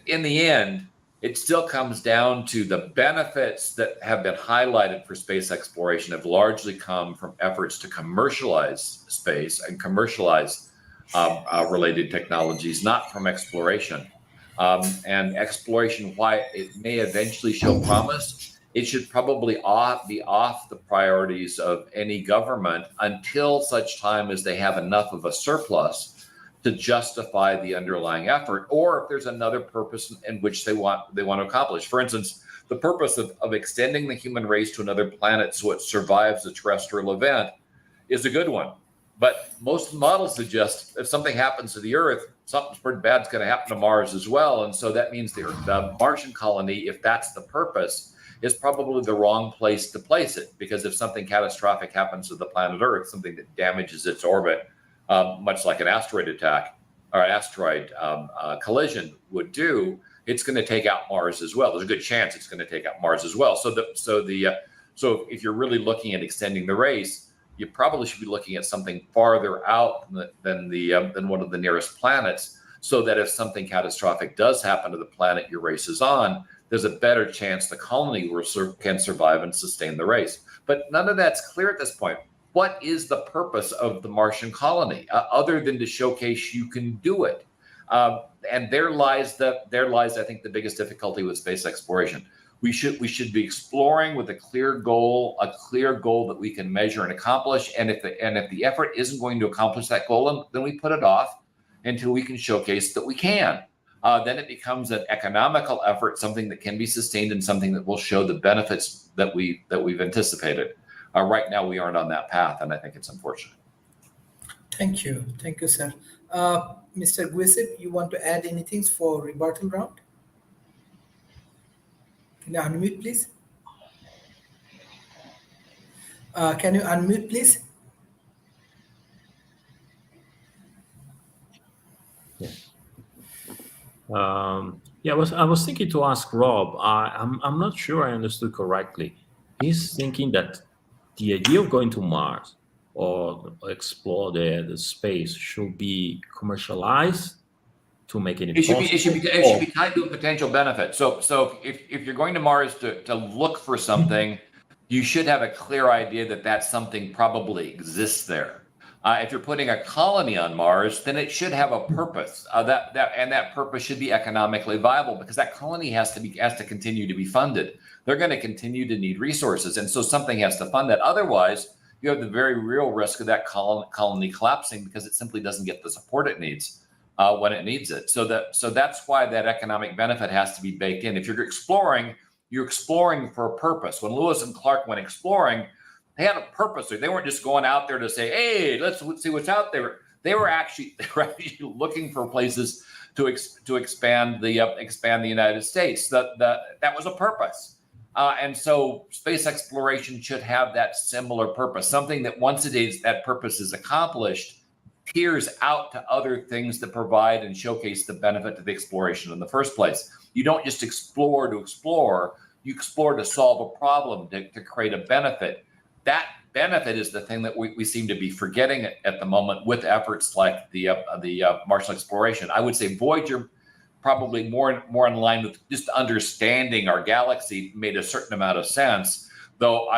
in the end, it still comes down to the benefits that have been highlighted for space exploration have largely come from efforts to commercialize space and commercialize related technologies, not from exploration. And exploration, why it may eventually show promise, it should probably be off the priorities of any government until such time as they have enough of a surplus to justify the underlying effort, or if there's another purpose in which they want to accomplish. For instance, the purpose of extending the human race to another planet so it survives a terrestrial event is a good one. But most models suggest if something happens to the Earth, something pretty bad's going to happen to Mars as well. And so that means the Martian colony, if that's the purpose, is probably the wrong place to place it. Because if something catastrophic happens to the planet Earth, something that damages its orbit, much like an asteroid attack or asteroid collision would do, it's going to take out Mars as well. There's a good chance it's going to take out Mars as well. So if you're really looking at extending the race, you probably should be looking at something farther out than one of the nearest planets, so that if something catastrophic does happen to the planet your race is on, there's a better chance the colony can survive and sustain the race. But none of that's clear at this point. What is the purpose of the Martian colony other than to showcase you can do it? And there lies, I think, the biggest difficulty with space exploration. We should be exploring with a clear goal that we can measure and accomplish. And if the effort isn't going to accomplish that goal, then we put it off until we can showcase that we can. Then it becomes an economical effort, something that can be sustained and something that will show the benefits that we've anticipated. Right now, we aren't on that path, and I think it's unfortunate. Thank you, sir. Mr. Guisip, you want to add anything for rebuttal round? Can you unmute, please? Can you unmute, please? Yeah, I was thinking to ask Rob. I'm not sure I understood correctly. He's thinking that the idea of going to Mars or explore the space should be commercialized to make it impossible. It should be tied to a potential benefit. So if you're going to Mars to look for something, you should have a clear idea that that something probably exists there. If you're putting a colony on Mars, then it should have a purpose. That purpose should be economically viable, because that colony has to continue to be funded. They're going to continue to need resources, and so something has to fund that. Otherwise, you have the very real risk of that colony collapsing because it simply doesn't get the support it needs when it needs it. So that's why that economic benefit has to be baked in. If you're exploring for a purpose. When Lewis and Clark went exploring, they had a purpose. They weren't just going out there to say, "Hey, let's see what's out there." They were actually looking for places to expand the United States. That was a purpose, and so space exploration should have that similar purpose. Something that once that purpose is accomplished, peers out to other things that provide and showcase the benefit to the exploration in the first place. You don't just explore to explore. You explore to solve a problem, to create a benefit. That benefit is the thing that we seem to be forgetting at the moment with efforts like the Martian exploration. I would say Voyager, probably more in line with just understanding our galaxy, made a certain amount of sense. Though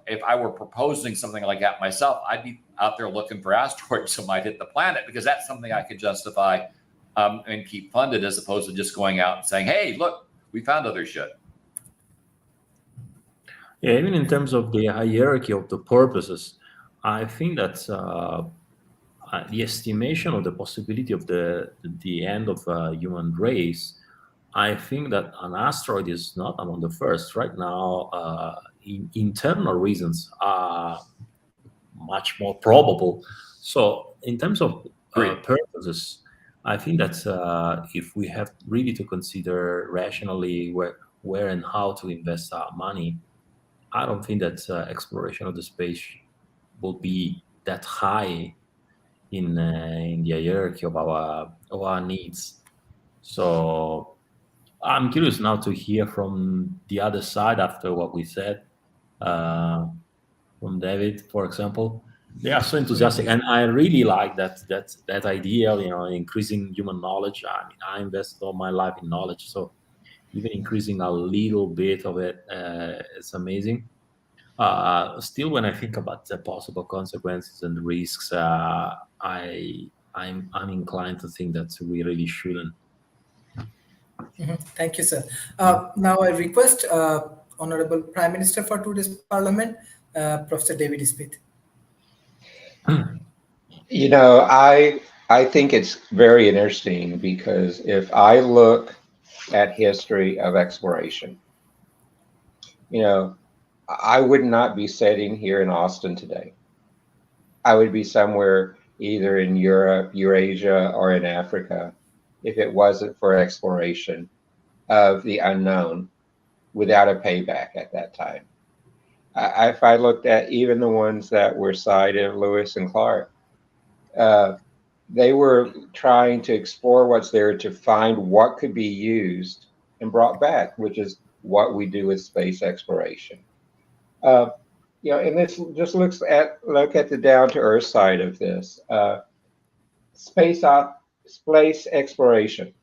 if I were proposing something like that myself, I'd be out there looking for asteroids that might hit the planet, because that's something I could justify and keep funded, as opposed to just going out and saying, "Hey, look, we found other shit." Yeah, even in terms of the hierarchy of the purposes, I think that the estimation of the possibility of the end of a human race, I think that an asteroid is not among the first. Right now, internal reasons are much more probable. So in terms of purposes, I think that if we have really to consider rationally where and how to invest our money, I don't think that exploration of the space will be that high in the hierarchy of our needs. So I'm curious now to hear from the other side after what we said, from David, for example. They are so enthusiastic, and I really like that idea, increasing human knowledge. I mean, I invest all my life in knowledge, so even increasing a little bit of it, it's amazing. Still, when I think about the possible consequences and risks, I'm inclined to think that we really shouldn't. Thank you, sir. Now I request Honorable Prime Minister for today's Parliament, Professor David Smith. You know, I think it's very interesting because if I look at history of exploration, you know, I would not be sitting here in Austin today. I would be somewhere either in Europe, Eurasia, or in Africa if it wasn't for exploration of the unknown without a payback at that time. If I looked at even the ones that were cited, Lewis and Clark, they were trying to explore what's there to find what could be used and brought back, which is what we do with space exploration. You know, and this just look at the down to earth side of this. Space exploration,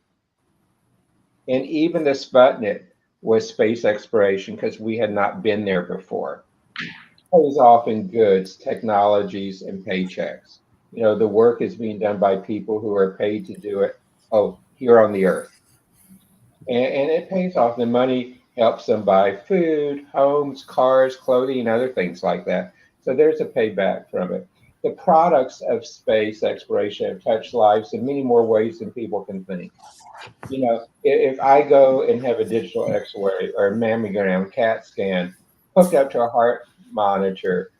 and even the Sputnik was space exploration because we had not been there before. It was often goods, technologies, and paychecks. You know, the work is being done by people who are paid to do it. Oh, here on the earth, and it pays off. The money helps them buy food, homes, cars, clothing, and other things like that. So there's a payback from it. The products of space exploration have touched lives in many more ways than people can think. You know, if I go and have a digital X-ray or a mammogram, CAT scan hooked up to a heart monitor,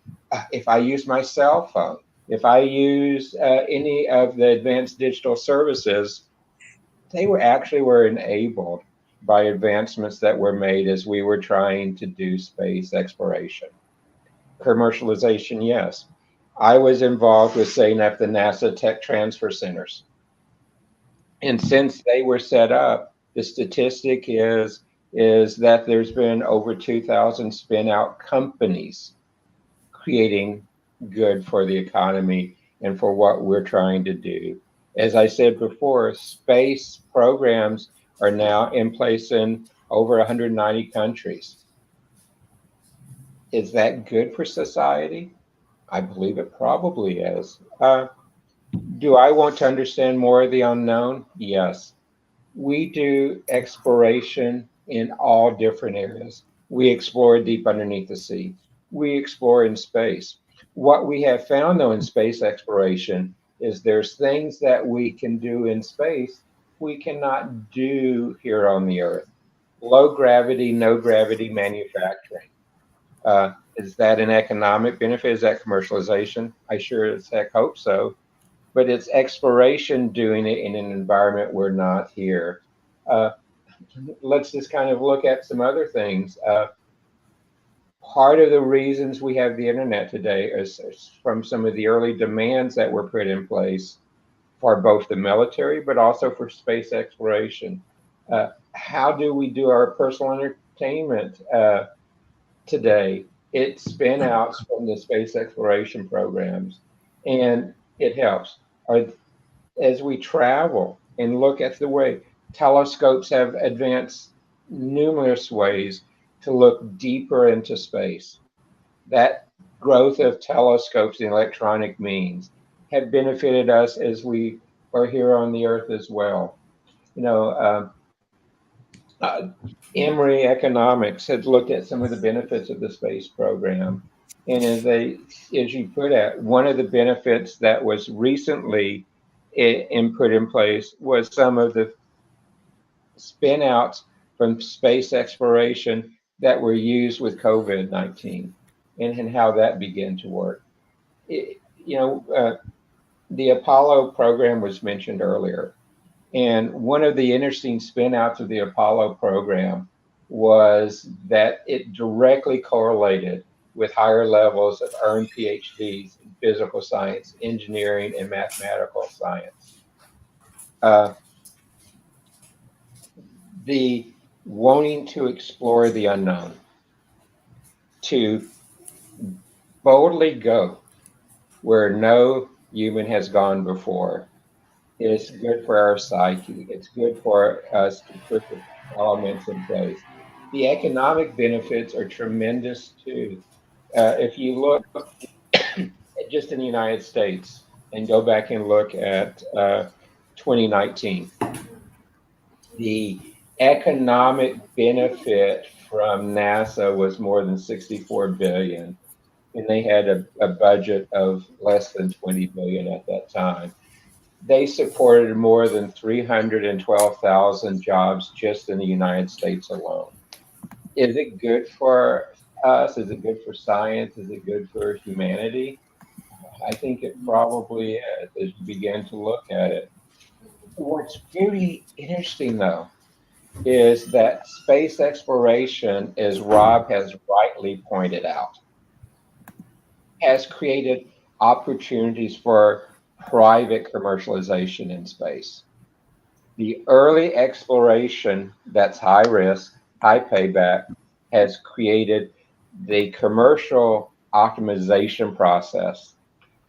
if I use my cell phone, if I use any of the advanced digital services, they were enabled by advancements that were made as we were trying to do space exploration. Commercialization, yes. I was involved with setting up the NASA Tech Transfer Centers. And since they were set up, the statistic is that there's been over 2,000 spin-out companies creating good for the economy and for what we're trying to do. As I said before, space programs are now in place in over 190 countries. Is that good for society? I believe it probably is. Do I want to understand more of the unknown? Yes. We do exploration in all different areas. We explore deep underneath the sea. We explore in space. What we have found, though, in space exploration is there's things that we can do in space we cannot do here on the Earth. Low gravity, no gravity manufacturing. Is that an economic benefit? Is that commercialization? I sure as heck hope so. But it's exploration doing it in an environment we're not here. Let's just kind of look at some other things. Part of the reasons we have the internet today is from some of the early demands that were put in place for both the military, but also for space exploration. How do we do our personal entertainment today? It spin outs from the space exploration programs, and it helps. As we travel and look at the way telescopes have advanced numerous ways to look deeper into space, that growth of telescopes and electronic means have benefited us as we are here on the Earth as well. You know, Emory Economics had looked at some of the benefits of the space program. And as you put it, one of the benefits that was recently put in place was some of the spin outs from space exploration that were used with COVID-19 and how that began to work. The Apollo program was mentioned earlier. And one of the interesting spin outs of the Apollo program was that it directly correlated with higher levels of earned PhDs in physical science, engineering, and mathematical science. The wanting to explore the unknown, to boldly go where no human has gone before, is good for our psyche. It's good for us to put the elements in place. The economic benefits are tremendous too. If you look just in the United States and go back and look at 2019, the economic benefit from NASA was more than 64 billion, and they had a budget of less than 20 billion at that time. They supported more than 312,000 jobs just in the United States alone. Is it good for us? Is it good for science? Is it good for humanity? I think it probably is as you begin to look at it. What's really interesting, though, is that space exploration, as Rob has rightly pointed out, has created opportunities for private commercialization in space. The early exploration that's high risk, high payback, has created the commercial optimization process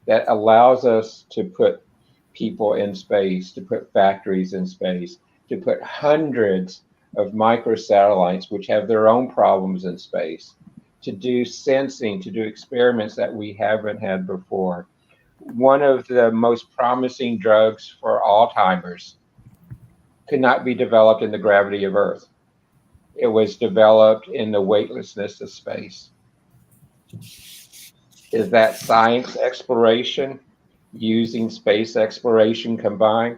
that allows us to put people in space, to put factories in space, to put hundreds of microsatellites, which have their own problems in space, to do sensing, to do experiments that we haven't had before. One of the most promising drugs for Alzheimer's could not be developed in the gravity of Earth. It was developed in the weightlessness of space. Is that science exploration using space exploration combined?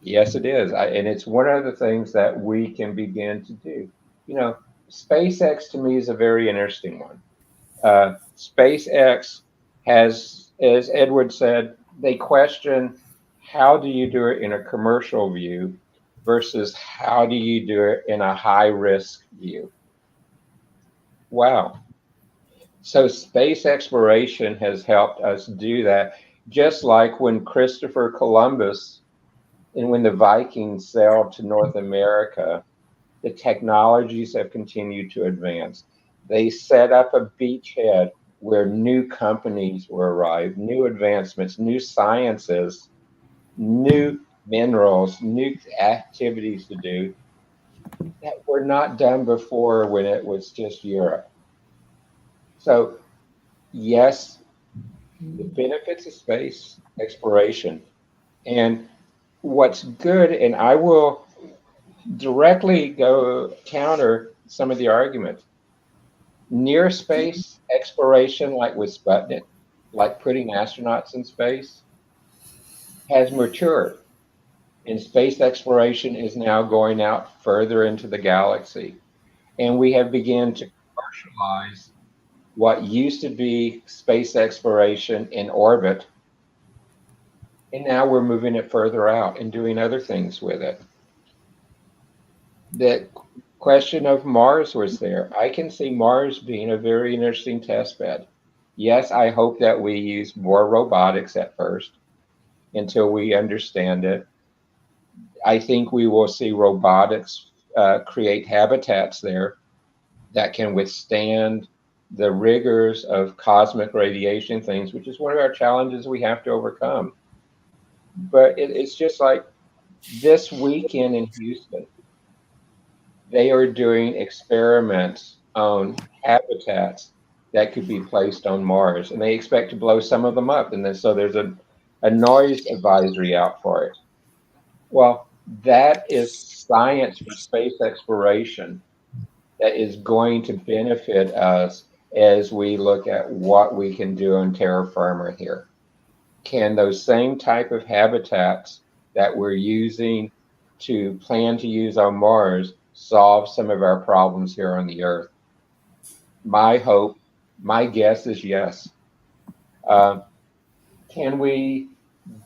Yes, it is. And it's one of the things that we can begin to do. You know, SpaceX to me is a very interesting one. SpaceX has, as Edward said, they question how do you do it in a commercial view versus how do you do it in a high risk view. Wow. So space exploration has helped us do that, just like when Christopher Columbus and when the Vikings sailed to North America, the technologies have continued to advance. They set up a beachhead where new companies were arrived, new advancements, new sciences, new minerals, new activities to do that were not done before when it was just Europe. So, yes, the benefits of space exploration. And what's good, and I will directly go counter some of the arguments. Near space exploration, like with Sputnik, like putting astronauts in space, has matured. And space exploration is now going out further into the galaxy. And we have begun to commercialize what used to be space exploration in orbit. And now we're moving it further out and doing other things with it. The question of Mars was there. I can see Mars being a very interesting test bed. Yes, I hope that we use more robotics at first until we understand it. I think we will see robotics create habitats there that can withstand the rigors of cosmic radiation things, which is one of our challenges we have to overcome. But it's just like this weekend in Houston, they are doing experiments on habitats that could be placed on Mars, and they expect to blow some of them up. And then so there's a noise advisory out for it. Well, that is science for space exploration that is going to benefit us as we look at what we can do on terra firma here. Can those same type of habitats that we're using to plan to use on Mars solve some of our problems here on the Earth? My hope, my guess is yes. Can we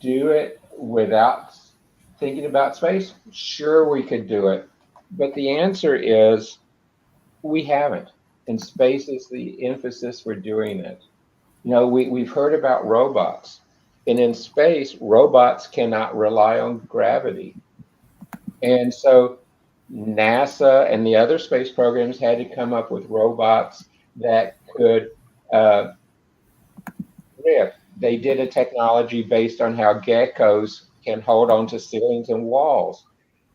do it without thinking about space? Sure, we could do it. But the answer is we haven't. And space is the emphasis for doing it. You know, we've heard about robots. And in space, robots cannot rely on gravity. And so NASA and the other space programs had to come up with robots that could drift. They did a technology based on how geckos can hold onto ceilings and walls,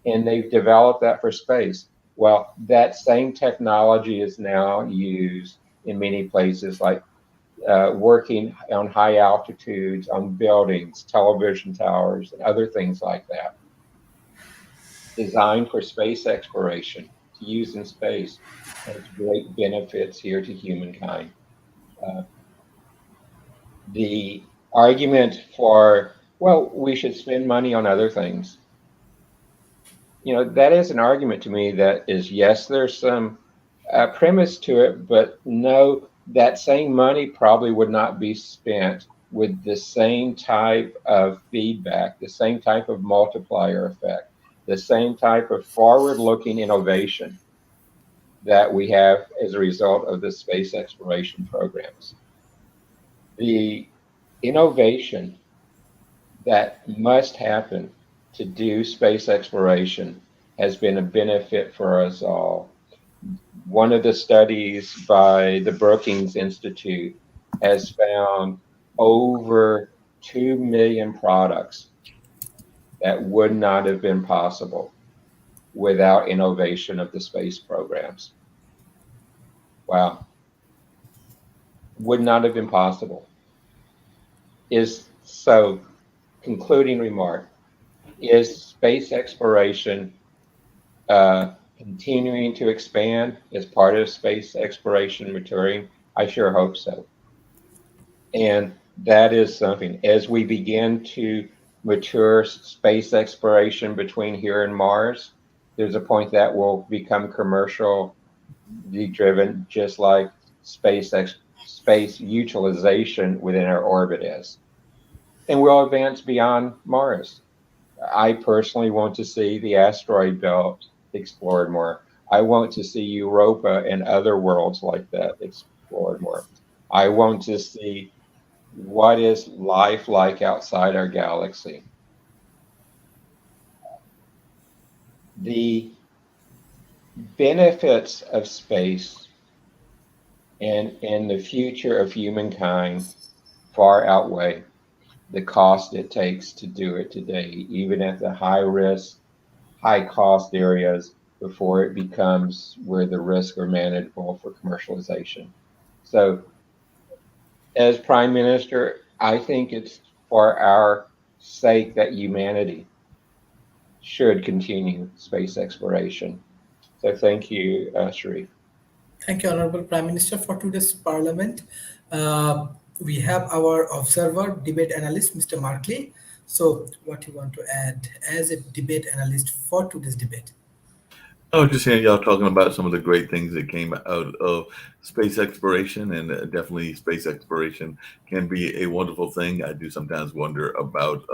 and they've developed that for space. Well, that same technology is now used in many places, like working on high altitudes, on buildings, television towers, and other things like that, designed for space exploration. to use in space has great benefits here to humankind. The argument for, well, we should spend money on other things, that is an argument to me that is, yes, there's some premise to it, but no, that same money probably would not be spent with the same type of feedback, the same type of multiplier effect, the same type of forward-looking innovation that we have as a result of the space exploration programs. The innovation that must happen to do space exploration has been a benefit for us all. One of the studies by the Brookings Institute has found over 2 million products that would not have been possible without innovation of the space programs. Wow. Would not have been possible. So, concluding remark, is space exploration continuing to expand as part of space exploration maturing? I sure hope so. And that is something, as we begin to mature space exploration between here and Mars, there's a point that will become commercially driven, just like space utilization within our orbit is. And we'll advance beyond Mars. I personally want to see the asteroid belt explored more. I want to see Europa and other worlds like that explored more. I want to see what is life like outside our galaxy. The benefits of space and the future of humankind far outweigh the cost it takes to do it today, even at the high risk, high cost areas, before it becomes where the risks are manageable for commercialization. So, as Prime Minister, I think it's for our sake that humanity should continue space exploration. So thank you, Sharif. Thank you, Honorable Prime Minister, for today's Parliament. We have our observer, debate analyst, Mr. Markley. So, what do you want to add as a debate analyst for today's debate? I was just hearing y'all talking about some of the great things that came out of space exploration, and definitely space exploration can be a wonderful thing. I do sometimes wonder about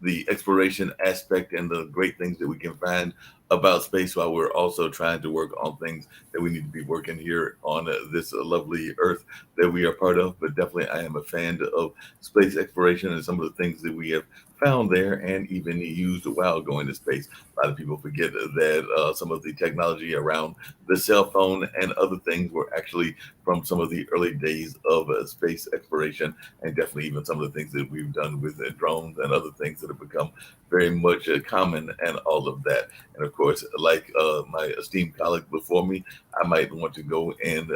the exploration aspect and the great things that we can find about space, while we're also trying to work on things that we need to be working here on this lovely Earth that we are part of. But definitely, I am a fan of space exploration and some of the things that we have found there and even used while going to space. A lot of people forget that some of the technology around the cell phone and other things were actually from some of the early days of space exploration, and definitely even some of the things that we've done with drones and other things that have become very much common and all of that. And of course, like my esteemed colleague before me, I might want to go and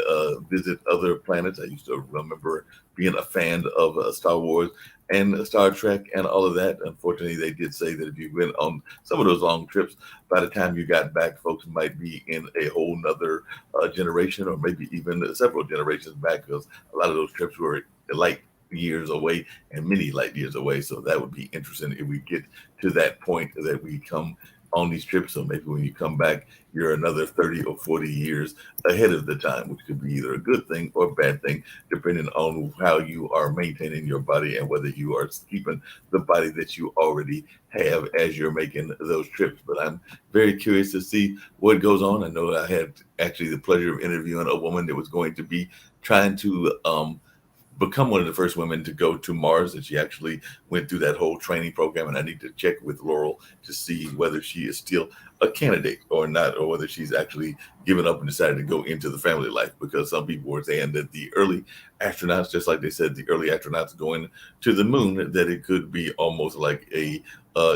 visit other planets. I used to remember being a fan of Star Wars and Star Trek and all of that. Unfortunately, they did say that if you went on some of those long trips, by the time you got back, folks might be in a whole nother generation, or maybe even several generations back, because a lot of those trips were light years away and many light years away. So that would be interesting if we get to that point that we come on these trips. So maybe when you come back, you're another 30 or 40 years ahead of the time, which could be either a good thing or a bad thing, depending on how you are maintaining your body and whether you are keeping the body that you already have as you're making those trips. But I'm very curious to see what goes on. I know I had actually the pleasure of interviewing a woman that was going to be trying to become one of the first women to go to Mars, and she actually went through that whole training program. And I need to check with Laurel to see whether she is still a candidate or not, or whether she's actually given up and decided to go into the family life, because some people were saying that the early astronauts, just like they said, the early astronauts going to the moon, that it could be almost like a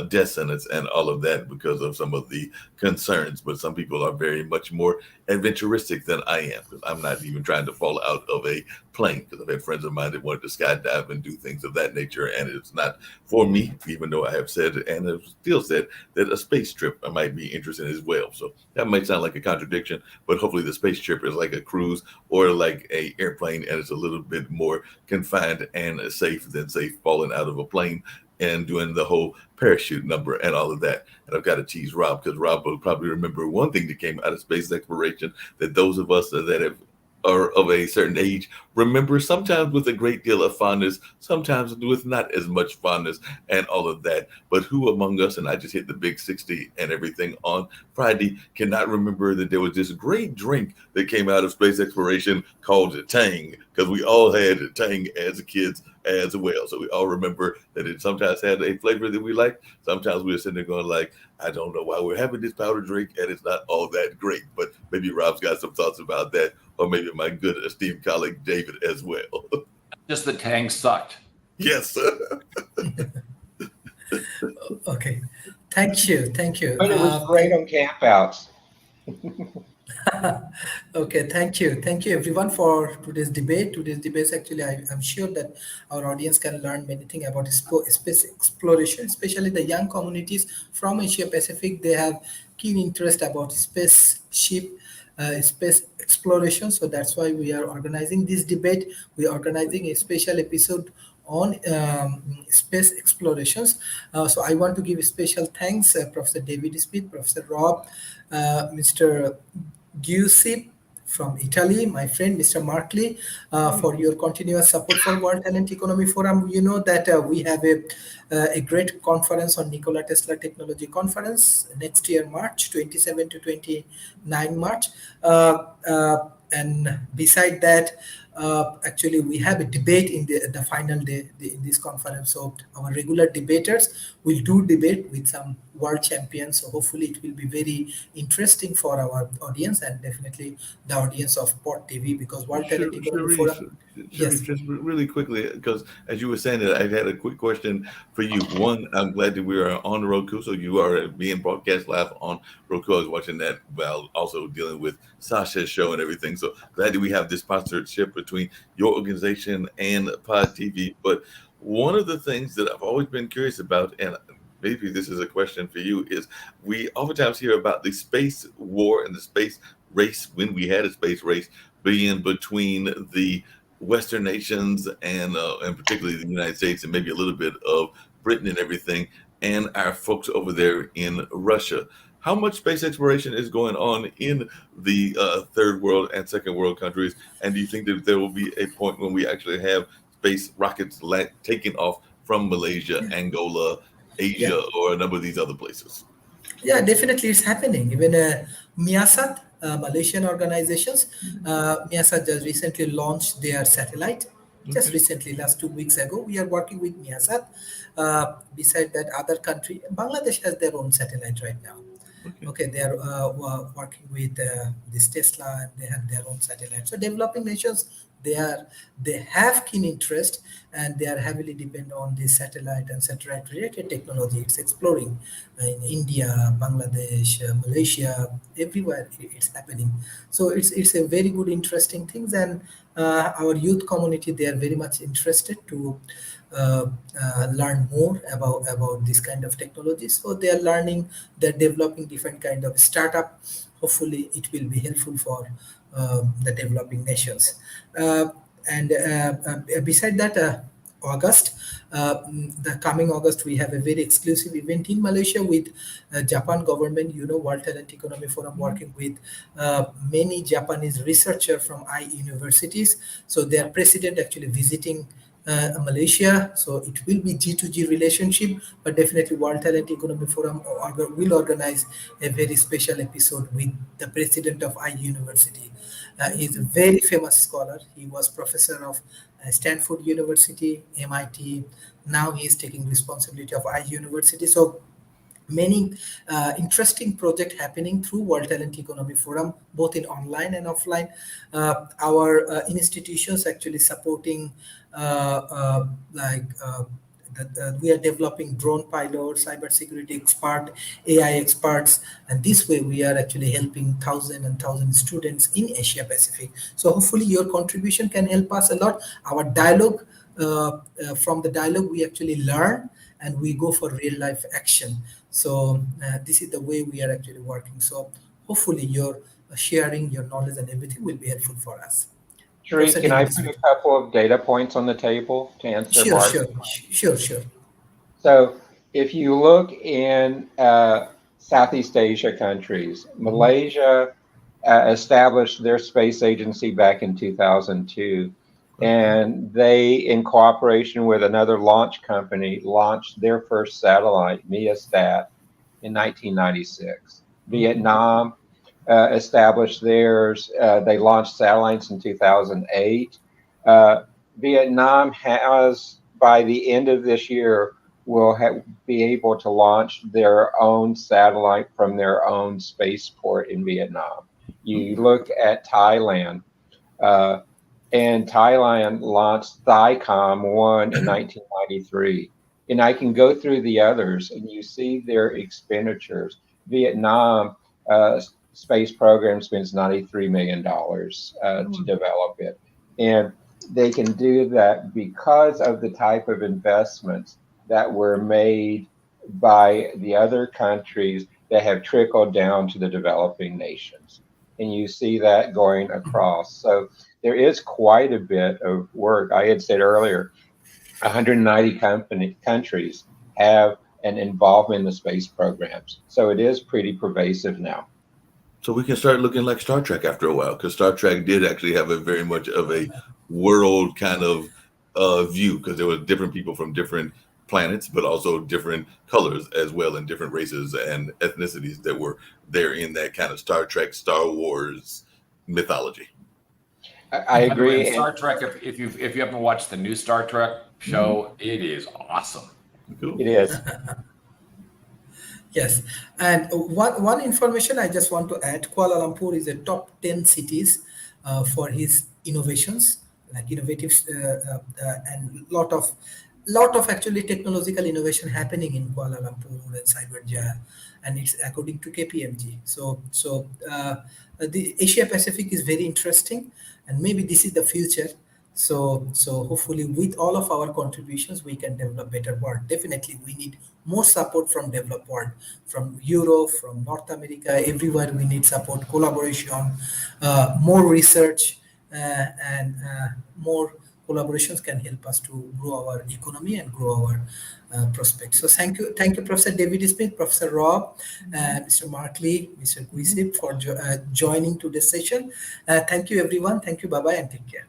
death sentence and all of that because of some of the concerns. But some people are very much more adventuristic than I am, because I'm not even trying to fall out of a plane, because I've had friends of mine that wanted to skydive and do things of that nature, and it's not for me, even though I have said and have still said that a space trip I might be interested in as well. So that might sound like a contradiction, but hopefully the space trip is like a cruise or like a airplane, and it's a little bit more confined and safe than, say, falling out of a plane and doing the whole parachute number and all of that. And I've got to tease Rob, because Rob will probably remember one thing that came out of space exploration that those of us that are of a certain age remember, sometimes with a great deal of fondness, sometimes with not as much fondness and all of that. But who among us, and I just hit the big 60 and everything on Friday, cannot remember that there was this great drink that came out of space exploration called Tang, because we all had Tang as kids as well. So we all remember that it sometimes had a flavor that we liked. Sometimes we were sitting there going like, I don't know why we're having this powder drink and it's not all that great. But maybe Rob's got some thoughts about that, or maybe my good esteemed colleague David as well. Just the Tang sucked. Yes. Okay. Thank you. But it was great on campouts. Okay, thank you everyone for today's debate. Actually, I'm sure that our audience can learn many things about space exploration, especially the young communities from Asia Pacific. They have keen interest about space exploration. So that's why we are organizing this debate. We are organizing a special episode on space explorations. So I want to give special thanks, Professor David Smith, Professor Rob, Mr. Giuseppe from Italy, my friend Mr. Markley, for your continuous support for World Talent Economy Forum. You know that we have a great conference on Nikola Tesla Technology Conference next year, March 27 to 29 March. And beside that, actually, we have a debate in the final day in this conference. So our regular debaters will do debate with some world champions. So hopefully it will be very interesting for our audience, and definitely the audience of Port TV, because World Talent Economy Forum. Yes. Just really quickly, because as you were saying that, I had a quick question for you. One, I'm glad that we are on Roku, so you are being broadcast live on Roku. I was watching that while also dealing with Sasha's show and everything. So glad that we have this sponsorship between your organization and Pod TV. But one of the things that I've always been curious about, and maybe this is a question for you, is we oftentimes hear about the space war and the space race, when we had a space race, being between the Western nations and particularly the United States, and maybe a little bit of Britain and everything, and our folks over there in Russia. How much space exploration is going on in the third world and second world countries? And do you think that there will be a point when we actually have space rockets taking off from Malaysia, Angola, Asia, or a number of these other places? Yeah, definitely it's happening. Even Miasat, Malaysian organizations, Miasat just recently launched their satellite. Just recently, last 2 weeks ago, we are working with Miasat. Beside that, other country, Bangladesh has their own satellite right now. Okay, they are working with this Tesla, and they have their own satellite. So developing nations, they have keen interest, and they are heavily dependent on this satellite and satellite related technology. It's exploring in India, Bangladesh, Malaysia, everywhere it's happening. So it's a very good, interesting things, and our youth community, they are very much interested to learn more about this kind of technology. So they are learning, they're developing different kind of startup. Hopefully it will be helpful for the developing nations. Beside that, August, the coming August, we have a very exclusive event in Malaysia with Japan government. You know, World Talent Economy Forum working with many Japanese researchers from universities. So their president actually visiting Malaysia. So it will be G2G relationship, but definitely World Talent Economy Forum will organize a very special episode with the president of University. He's a very famous scholar. He was professor of Stanford University, MIT. Now he is taking responsibility of University. So many interesting project happening through World Talent Economy Forum, both in online and offline. Our institutions actually supporting we are developing drone pilots, cybersecurity expert, AI experts, and this way we are actually helping thousand students in Asia Pacific. So hopefully your contribution can help us a lot. Our dialogue, from the dialogue we actually learn and we go for real life action. So this is the way we are actually working. So hopefully your sharing your knowledge and everything will be helpful for us. Sharif, Professor can I David put a Smith. couple of data points on the table to answer Sure, Mark's? sure. So if you look in Southeast Asia countries, Malaysia established their space agency back in 2002, and they, in cooperation with another launch company, launched their first satellite, MEASAT, in 1996. Vietnam established theirs. They launched satellites in 2008. Vietnam has, by the end of this year, will be able to launch their own satellite from their own spaceport in Vietnam. You look at Thailand, and Thailand launched THICOM-1 in 1993. And I can go through the others, and you see their expenditures. Vietnam space program spends $93 million to develop it. And they can do that because of the type of investments that were made by the other countries that have trickled down to the developing nations. And you see that going across. So there is quite a bit of work. I had said earlier, 190 countries have an involvement in the space programs. So it is pretty pervasive now. So we can start looking like Star Trek after a while, because Star Trek did actually have a very much of a world kind of view, because there were different people from different planets, but also different colors as well, and different races and ethnicities that were there in that kind of Star Trek, Star Wars mythology. I agree. Star Trek, if you haven't watched the new Star Trek show, it is awesome. Cool. It is. Yes, and one information I just want to add: Kuala Lumpur is a top 10 cities for his innovations, like innovative and lot of actually technological innovation happening in Kuala Lumpur and Cyberjaya, and it's according to KPMG. So the Asia Pacific is very interesting, and maybe this is the future. So hopefully with all of our contributions, we can develop better world. Definitely, we need more support from developed world, from Europe, from North America, everywhere we need support, collaboration, more research, and more collaborations can help us to grow our economy and grow our prospects. So thank you, Professor David Smith, Professor Rob, Mr. Mark Lee, Mr. Guisip for joining today's session. Thank you, everyone. Thank you. Bye-bye and take care.